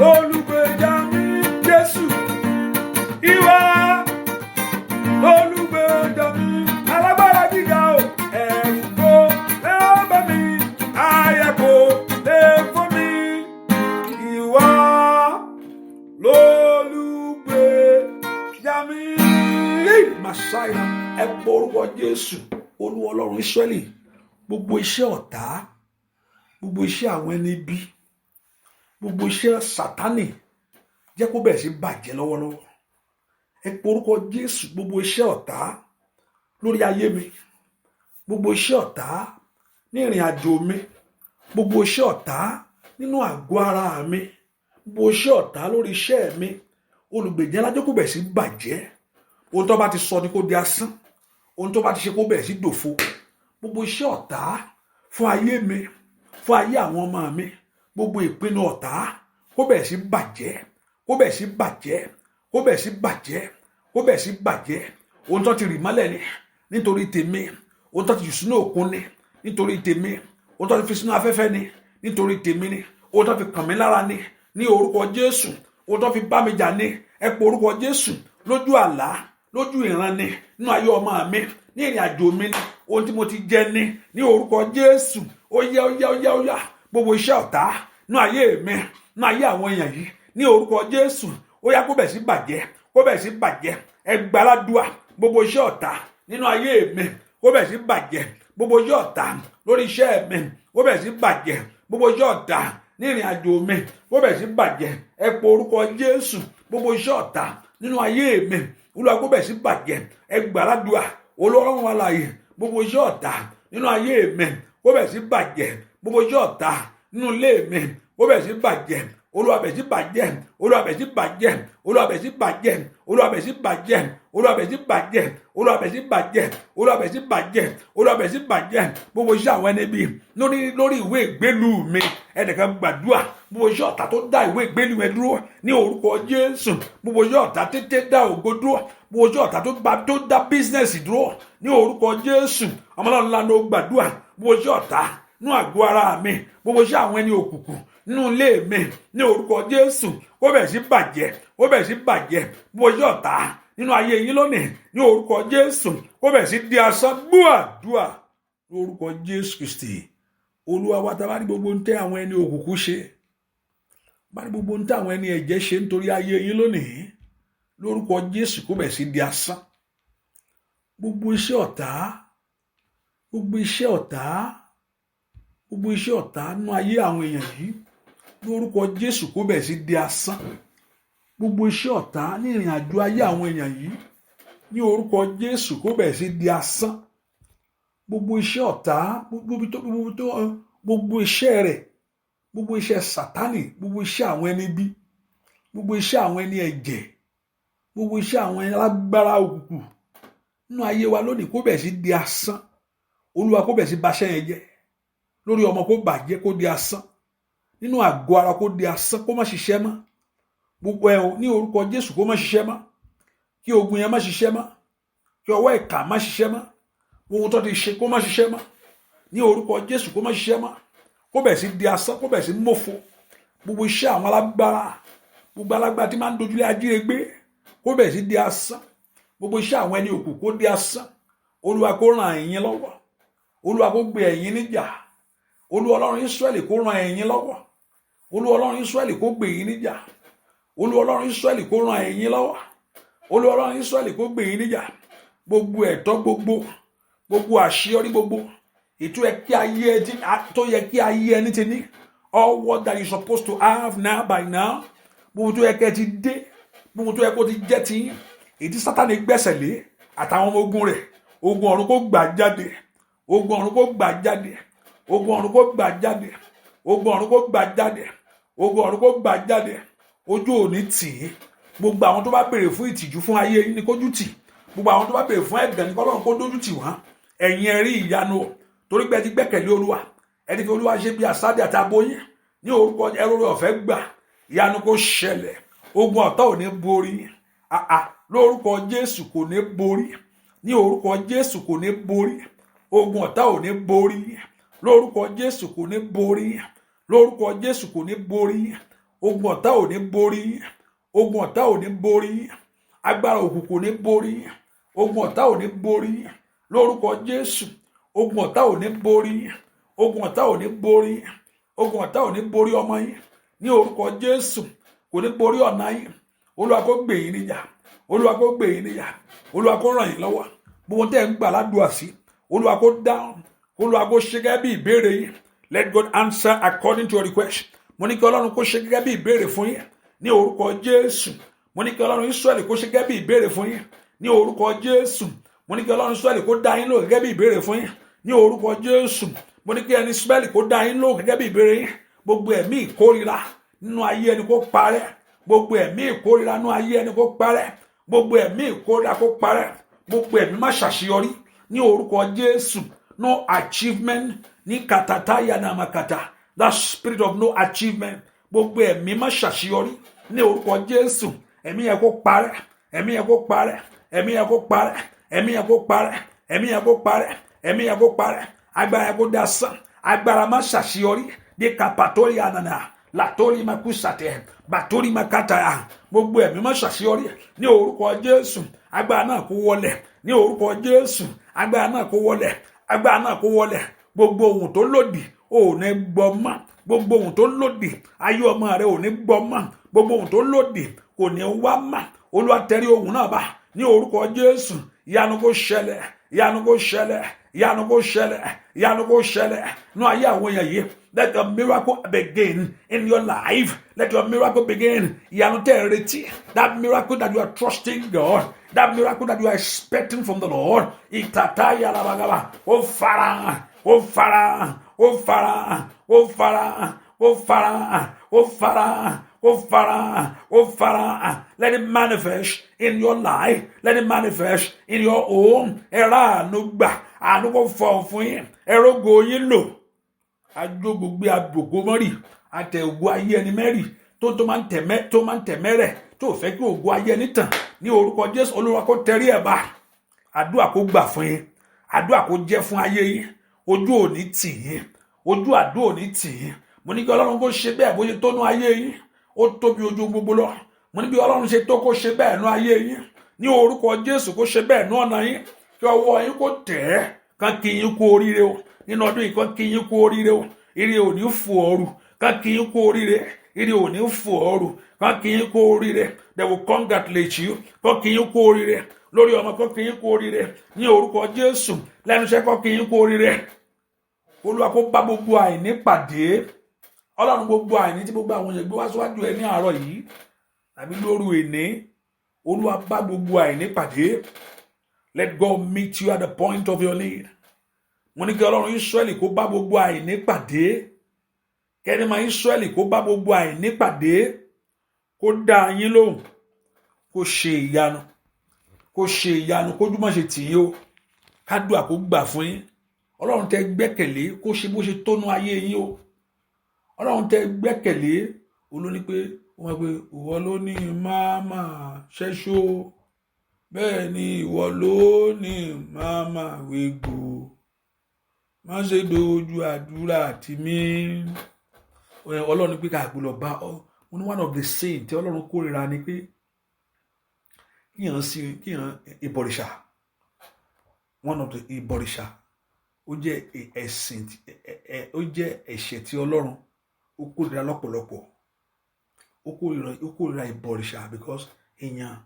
lólùgbèjà mi Jésù, ìwọ lólùgbèjà mi, alágbára gíga o, ẹ̀rù kò lè bá mi, àyà kò lè fò mí, ìwọ lólùgbèjà mi. Màsáyà, ẹ pọ orúkọ Jésù, Olúwa Ọlọ́run Ísírẹ́lì. Gbogbo iṣẹ́ ọ̀tá, gbogbo iṣẹ́ àwọn ẹni bí, gbogbo iṣẹ́ Sátánì, jẹ́ kó bẹ̀rẹ̀ sí bàjẹ́ lọ́wọ́lọ́wọ́. Ẹ pọ orúkọ Jésù, gbogbo iṣẹ́ ọ̀tá lórí ayé mi, gbogbo iṣẹ́ ọ̀tá ní ìrìn àjò mi, gbogbo iṣẹ́ ọ̀tá nínú àgọ́ ara mi, gbogbo iṣẹ́ ọ̀tá lórí iṣẹ́ mi, olùgbèjà ńlá jẹ́ kó bẹ̀rẹ̀ sí bàjẹ́. Ohun tó bá ti sọ ni kó di asán, ohun tó bá ti ṣe kó bẹ̀rẹ̀ sí dòfo. Gbogbo iṣẹ́ ọ̀tá fún ayé mi, fún ayé àwọn ọmọ mi, gbogbo ìpinnu ọ̀tá kó bẹ̀rẹ̀ sí bàjẹ́, kó bẹ̀rẹ̀ sí bàjẹ́, kó bẹ̀rẹ̀ sí bàjẹ́, kó bẹ̀rẹ̀ sí bàjẹ́. Ohun tó ti rì mọ́lẹ̀ ni nítorí tèmi, ohun tó ti jù sínú òkun ni nítorí tèmi, ohun tó ti fi sínú afẹ́fẹ́ ni nítorí tèmi ni, ohun tó fi kàn mí lára ni ní orúkọ Jésù, ohun tó fi bá mi jà ni, ẹ pọ orúkọ Jésù, lójú àlá, lójú ìran ni, nínú ayé ọmọ mi, ní ìrìn àjò mi ni, ohun tí mo ti jẹ ní orúkọ Jésù, ó yá ó yá ó yá ó yá. Gbogbo iṣẹ́ ọ̀tá nínú ayé mi, nínú ayé àwọn èèyàn yìí, ní orúkọ Jésù, ó yá kó bẹ̀rẹ̀ sí bàjẹ́, kó bẹ̀rẹ̀ sí bàjẹ́. Ẹ gbàládùá, gbogbo iṣẹ́ ọ̀tá nínú ayé mi kó bẹ̀rẹ̀ sí bàjẹ́, gbogbo iṣẹ́ ọ̀tá lórí iṣẹ́ mi kó bẹ̀rẹ̀ sí bàjẹ́, gbogbo iṣẹ́ ọ̀tá ní ìrìn àjò mi kó bẹ̀rẹ̀ sí bàjẹ́. Ẹ pọ orúkọ Jésù, gbogbo iṣẹ́ ọ̀tá nínú ayé mi, Olúwa kó bẹ̀rẹ̀ sí bàjẹ́. Ẹ gbàládùá, Ọlọ́run alààyè, gbogbo iṣẹ́ ọ̀tá nínú ayé mi kó bẹ̀rẹ̀ sí bàjẹ́, gbogbo iṣẹ́ ọ̀tá nínú ilé mi kó bẹ̀rẹ̀ sí bàjẹ́. Olúwa bẹ̀rẹ̀ sí bàjẹ́, Olúwa bẹ̀rẹ̀ sí bàjẹ́, Olúwa bẹ̀rẹ̀ sí bàjẹ́, Olúwa bẹ̀rẹ̀ sí bàjẹ́, Olúwa bẹ̀rẹ̀ sí bàjẹ́, Olúwa bẹ̀rẹ̀ sí bàjẹ́, Olúwa bẹ̀rẹ̀ sí bàjẹ́, Olúwa bẹ̀rẹ̀ sí bàjẹ́. Gbogbo iṣẹ́ àwọn ẹni bí lórí ìwé ìgbélú mi, ẹnìkan gbàdúrà, gbogbo iṣẹ́ ọ̀tá tó dá ìwé ìgbélú mi dúró ní orúkọ Jésù, gbogbo iṣẹ́ ọ̀tá tètè dá ògo dúró, gbogbo iṣẹ́ ọ̀tá tó dá bísínẹ́sì dúró ní orúkọ Jésù. Ọmọlọ́run ńlá ló gbàdúrà, gbogbo iṣẹ́ ọ̀tá nínú àgọ́ ara mi, gbogbo iṣẹ́ àwọn ẹni òkùnkùn nínú ilé mi, ní orúkọ Jésù, kó bẹ̀rẹ̀ sí bàjẹ́, kó bẹ̀rẹ̀ sí bàjẹ́. Gbogbo iṣẹ́ ọ̀tá nínú ayé yín lónìí, ní orúkọ Jésù, kó bẹ̀rẹ̀ sí di asán. Gbàdúrà lórúkọ Jésù Kristi Olúwa wa. Tá bá ní gbogbo ń tẹ́ àwọn ẹni òkùnkùn ṣe, bá ní gbogbo ń tẹ́ àwọn ẹni ẹ̀jẹ̀ ṣe nítorí ayé yín lónìí, lórúkọ Jésù kó bẹ̀rẹ̀ sí di asán. Gbogbo iṣẹ́ ọ̀tá, gbogbo iṣẹ́ ọ̀tá, gbogbo iṣẹ́ ọ̀tá nínú ayé àwọn èèyàn yìí, lórúkọ Jésù kó bẹ̀rẹ̀ sí di asán. Gbogbo iṣẹ́ ọ̀tá ní ìrìn àjò ayé àwọn èèyàn yìí, ní orúkọ Jésù kó bẹ̀rẹ̀ sí di asán. Gbogbo iṣẹ́ ọ̀tá, gbogbo iṣẹ́ rẹ̀, gbogbo iṣẹ́ Sátánì, gbogbo iṣẹ́ àwọn ẹni bí, gbogbo iṣẹ́ àwọn ẹni ẹ̀jẹ̀, gbogbo iṣẹ́ àwọn ẹni alágbára òkùnkùn nínú ayé wa lónìí kó bẹ̀rẹ̀ sí di asán. Olúwa kó bẹ̀rẹ̀ sí baṣẹ́ yẹn jẹ́, lórí ọmọ kó bàjẹ́, kó di asán, nínú àgọ́ ara kó di asán, kó má ṣiṣẹ́ mọ́. Gbogbo ẹ̀ ní orúkọ Jésù kó má ṣiṣẹ́ mọ́, kí ogun yẹn má ṣiṣẹ́ mọ́, kí ọwọ́ ìkà má ṣiṣẹ́ mọ́, ohun tó ti ṣe kó má ṣiṣẹ́ mọ́, ní orúkọ Jésù kó má ṣiṣẹ́ mọ́, kó bẹ̀rẹ̀ sí di asán, kó bẹ̀rẹ̀ sí mọ́fo. Gbogbo iṣẹ́ àwọn alágbára, gbogbo alágbára tí máa ń dojúlé ajírégbé kó bẹ̀rẹ̀ sí di asán. Gbogbo iṣẹ́ àwọn ẹni òkú kó di asán. Olúwa kó ràn ẹ̀yin lọ́wọ́, Olúwa kó gbé ẹ̀yin níjà, Olúwa Ọlọ́run Ísírẹ́lì kó ràn ẹ̀yin lọ́wọ́, Olúwa Ọlọ́run Ísírẹ́lì kó gbé yín níjà, Olúwa Ọlọ́run Ísírẹ́lì kó ràn ẹ̀yin lọ́wọ́, Olúwa Ọlọ́run Ísírẹ́lì kó gbé yín níjà. Gbogbo ẹ̀tọ́ gbogbo àṣeyọrí gbogbo tó yẹ kí ayé ẹni ti ní, all what that you supposed to have now by now, gbogbo tó yẹ kẹ́ ti dé, gbogbo tó yẹ kó ti jẹ́ ti yín, èdè Sátánì gbẹ́sẹ̀ lé àtàwọn ọmọ ogun rẹ̀, ogun ọ̀run kó gbà jáde, ogun ọ̀run kó gbà jáde, ogun ọ̀run kó gbà jáde, ogun ọ̀run kó gbà jáde, ogun ọ̀run kó gbà jáde. Ojú òní tì í. Gbogbo àwọn tó bá béèrè fún ìtìjú fún ayé yín ni kójú tì, gbogbo àwọn tó bá béèrè fún ẹ̀gàn ni kọ́lọ́run kó dójú tì wọ́n. Ẹ̀yin ẹ rí ìyanu torí pé ẹ ti gbẹ́kẹ̀lé Olúwa, ẹ ti fi Olúwa ṣe bí àsádì àti aboyín, ní orúkọ ẹrú ọ̀fẹ́ gbà, ìyanu kó ṣẹlẹ̀. Ogun ọ̀tá ò ní borí, lórúkọ Jésù kò ní borí, ní orúkọ Jésù kò ní borí, ogun ọ̀tá ò ní borí, lórúkọ Jésù kò ní borí, lórúkọ Jésù kò ní borí, ogun ọ̀tá ò ní borí yín, ogun ọ̀tá ò ní borí yín, agbára òkùnkùn ò ní borí yín, ogun ọ̀tá ò ní borí yín lórúkọ Jésù. Ogun ọ̀tá ò ní borí yín, ogun ọ̀tá ò ní borí yín, ogun ọ̀tá ò ní borí ọmọ yín ní orúkọ Jésù. Kò ní borí ọ̀nà yín. Olúwa kó gbè yín níjà, Olúwa kó gbè yín níjà, Olúwa kó ràn yín lọ́wọ́. Gbogbo tẹ́ ń gbà ládùúà sí, Olúwa kó dáhùn, Olúwa kó ṣe gẹ́gẹ́ bí ìbéèrè yín. Let God answer according to your request. Mo ní kí Ọlọ́run kó ṣe gẹ́gẹ́ bí ìbéèrè fún yín ní orúkọ Jésù. Mo ní kí Ọlọ́run Ísírẹ́lì kó ṣe gẹ́gẹ́ bí ìbéèrè fún yín ní orúkọ Jésù. Mo ní kí Ọlọ́run Ísírẹ́lì kó dá yín lò gẹ́gẹ́ bí ìbéèrè fún yín ní orúkọ Jésù. Mo ní kí ẹni Ísírẹ́lì kó dá yín lò gẹ́gẹ́ bí ìbéèrè yín. Gbogbo ẹ̀mí ìkórira nínú ayé ẹni kó parẹ́. Gbogbo ẹ̀mí ìkórira nínú ayé ẹni kó parẹ́. Gbogbo ẹ̀mí ìkórira kó parẹ́. Gbogbo ẹ̀mí má ṣàṣeyọrí ní orúkọ Jésù. No achievement ní katata yanamakata. That spirit of no achievement. Gbogbo ẹ̀mí má ṣàṣeyọrí ní orúkọ Jésù. Ẹ̀mí yẹn kó parẹ́. Ẹ̀mí yẹn kó parẹ́. Ẹ̀mí yẹn kó parẹ́. Ẹ̀mí yẹn kó parẹ́. Ẹ̀mí yẹn kó parẹ́. Ẹ̀mí yẹn kó parẹ́. Agbára yẹn kó dasán. Agbára má ṣàṣeyọrí. De kapatori anana. Latori makusate. Batori makataya. Gbogbo ẹ̀mí má ṣàṣeyọrí ní orúkọ Jésù. Agbára náà kó wọlẹ̀ ní orúkọ Jésù. Agbára náà kó wọlẹ̀. Agbára náà kó wọlẹ̀. Gbogbo ohun tó lòdì ò ní gbọ́ mọ́. Gbogbo ohun tó lòdì ayé ọmọ rẹ ò ní gbọ́ mọ́. Gbogbo ohun tó lòdì kò ní wá mọ́. Olúwa tẹrí ohun náà bá ní orúkọ Jésù. Ìyanu kó ṣẹlẹ̀, ìyanu kó ṣẹlẹ̀, ìyanu kó ṣẹlẹ̀, ìyanu kó ṣẹlẹ̀ nínú ayé àwọn èèyàn yìí. Let your miracle begin in your life. Let your miracle begin. Ìyanu tẹ́ ẹ retí. That miracle that you are trusting God. That miracle that you are expecting from the Lord. Ìtàtà yàrá ó farahàn, ó farahàn, ó farahàn, ó farahàn, ó farahàn, ó farahàn, ó farahàn, ó farahàn. Let it manifest in your life. Let it manifest in your home. Ẹ̀rọ àánú gbà, àánú kò fọ̀ fún yín. Ẹ̀rọ ògo yín lò. Ajogo gbé àdògó mọ́rì, àtẹ ògo ayé ẹni mẹ́rì tó máa ń tẹ̀mẹ́rẹ̀ tó fẹ́ kí ògo ayé ẹni tàn ní orúkọ Jésù. Olúwa kó tẹrí ẹ̀ bá. Àdúrà kó gbà fún yín. Àdúrà kó jẹ́ fún ayé yín. Ojú ò ní tì yín. Ojú àdúrà ò ní tì yín. Mo ní kí Ọlọ́run kó ṣe bẹ́ẹ̀ bó ṣe tó nú ayé yín. Ó tóbi ojú gbogbo lọ. Mo ní bí Ọlọ́run ṣe tó kó ṣe bẹ́ẹ̀ nú ayé yín. Ní orúkọ Jésù kó ṣe bẹ́ẹ̀ nú ọ̀nà yín. Kí ọwọ́ yín kó tẹ̀ ẹ́. Kán kí yín kú oríire o. Nínú ọdún yìí kán kí yín kú oríire o. Ire ò ní fò ọrù. Kán kí yín kú oríire. Ire ò ní fò ọrù. Kán kí yín kú oríire. They will congratulate you. Kán kí yín kú oríire. Lórí ọmọ kán kí yín kú oríire. Ní orúkọ Jésù. Lẹ́nu iṣẹ́ kán kí yín kú oríire. Olúwa kó bá gbogbo àìní pàdé. Ọlọ́run gbogbo àìní tí gbogbo àwọn èèyàn gbé wá síwájú ẹ ní àárọ̀ yìí tàbí lóru èní. Olúwa bá gbogbo àìní pàdé. Let God meet you at the point of your need. Mo ní kí Ọlọ́run Ísírẹ́lì kó bá gbogbo àìní pàdé. Kẹ́ni máa Ísírẹ́lì kó bá gbogbo àìní pàdé. Kó dá yín lóhùn. Kó ṣe ìyanu. Kó ṣe ìyanu. Kójú má ṣe tì yín o. Kádùá kó gbà fún yín. Ọlọ́run tẹ́ gbẹ́kẹ̀lé kó ṣe bó ṣe tónú ayé yín o. Ọlọ́run tẹ́ gbẹ́kẹ̀lé olóní pé wọ́n pé ìwọ ló ní máàmá ṣẹ́ṣó. Bẹ́ẹ̀ ni ìwọ ló ní máàmá wégbò. Má ṣe dojú àdúrà tì mí. Ọlọ́run pé ká gbọ́dọ̀ bá ọ. One of the saints tí Ọlọ́run kórìíra ni pé kíyàn ìbọ̀rìṣà. One of the ìbọ̀rìṣà. Ó jẹ́ ẹ̀sìn, ó jẹ́ ẹ̀ṣẹ̀ tí Ọlọ́run ó kórìíra lọ́pọ̀lọpọ̀. Ó kórìíra ìbọ̀rìṣà because èèyàn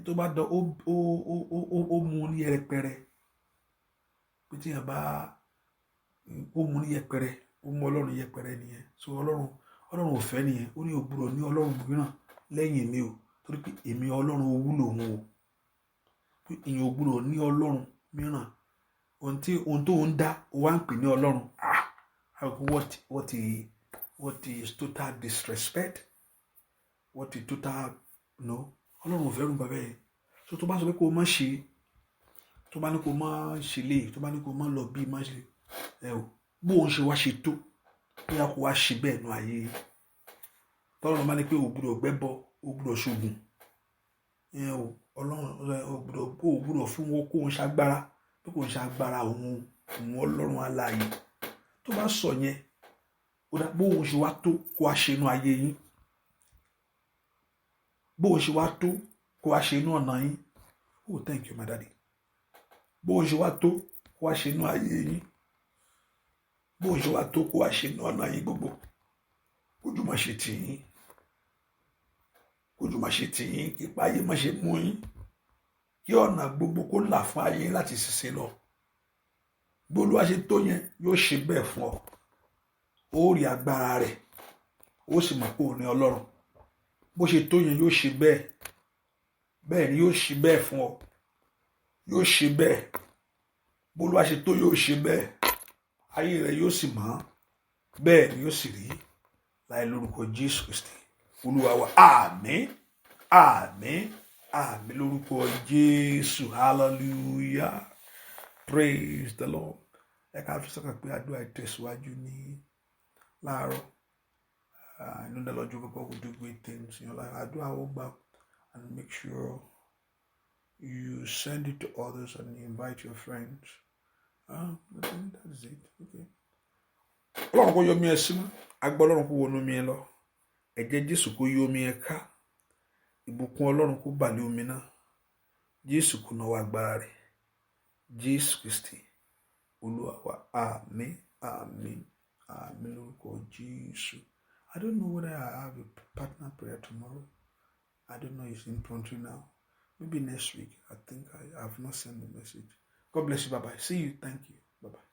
tó bá dán ó mú ní yẹpẹrẹ. Pé tí èèyàn bá ó mú ní yẹpẹrẹ, ó mú Ọlọ́run yẹpẹrẹ nìyẹn. So Ọlọ́run ò fẹ́ nìyẹn. Ó ní o gbọ́dọ̀ ní Ọlọ́run mìíràn lẹ́yìn mi o. Torí pé èmi Ọlọ́run owú lòun o. Pé èèyàn ò gbọ́dọ̀ ní Ọlọ́run mìíràn. Ohun tó ń dá ó wá ń pè ní Ọlọ́run. What is total disrespect? What is total no? Ọlọ́run ò fẹ́ rú bàbá yẹn. So tó bá sọ pé kó o má ṣe, tó bá ní kó o má ṣe lé, tó bá ní kó o má lọ bí má ṣe bó o ń ṣe wá ṣe tó bóyá kó wá ṣe bẹ́ẹ̀ nú ayé. Tọ́lọ́run bá ní pé o gbọ́dọ̀ gbẹ́bọ, o gbọ́dọ̀ ṣoògùn. Ọlọ́run o gbọ́dọ̀ fún wọn kó o ṣagbára. Bí kò ń ṣe agbára òun Ọlọ́run alààyè. Tó bá sọ yẹn ó dá bó òun ṣe wá tó kó a ṣe inú ayé yín. bó o ṣe wá tó kó wá ṣe inú ọ̀nà yín. Oh, thank you, my daddy. Bó o ṣe wá tó kó wá ṣe inú ayé yín. Bó o ṣe wá tó kó wá ṣe inú ọ̀nà yín gbogbo. Kójú má ṣe tì yín. Kójú má ṣe tì yín. Kí ipa ayé má ṣe mú yín. Kí ọ̀nà gbogbo kó là fún ayé láti ṣiṣẹ́ lọ. Bó Olúwa ṣe tó yẹn yóò ṣe bẹ́ẹ̀ fún ọ. Ó rí agbára rẹ̀. Ó sì mọ̀ pé òun ni Ọlọ́run. Bó ṣe tó yẹn yóò ṣe bẹ́ẹ̀. Bẹ́ẹ̀ ni yóò ṣe bẹ́ẹ̀ fún ọ. Yóò ṣe bẹ́ẹ̀. Bó Olúwa ṣe tó yóò ṣe bẹ́ẹ̀. Ayé rẹ̀ yóò sì mọ́. Bẹ́ẹ̀ ni yóò sì rí. Láì lórúkọ Jésù Kristi. Olúwa wa. Àmín. Àmín. Àmín lórúkọ Jésù. Hallelujah. Praise the Lord. Ẹ ká fi sọ́kàn pé àdúrà ìtẹ̀síwájú ní láàárọ̀. I know the Lord your God will do great things in your life. Àdúrà ó gbà, and make sure you send it to others and invite your friends. I think that's it. Okay. Ọlọ́run kó yọ mí ẹ sí mọ́. Agbọ́ Ọlọ́run kó wọnú mi ẹ lọ. Ẹ̀jẹ̀ Jésù kó yọ mí ẹ ká. Ìbùkún Ọlọ́run kó bà lé omi náà. Jésù kó náwó agbára rẹ̀. Jésù Kristi Olúwa wa. Àmín. Àmín. Àmín lórúkọ Jésù. I don't know whether I have a partner prayer tomorrow. I don't know. It's impromptu now. Maybe next week. I think I have not sent the message. God bless you. Bye-bye. See you. Thank you. Bye-bye.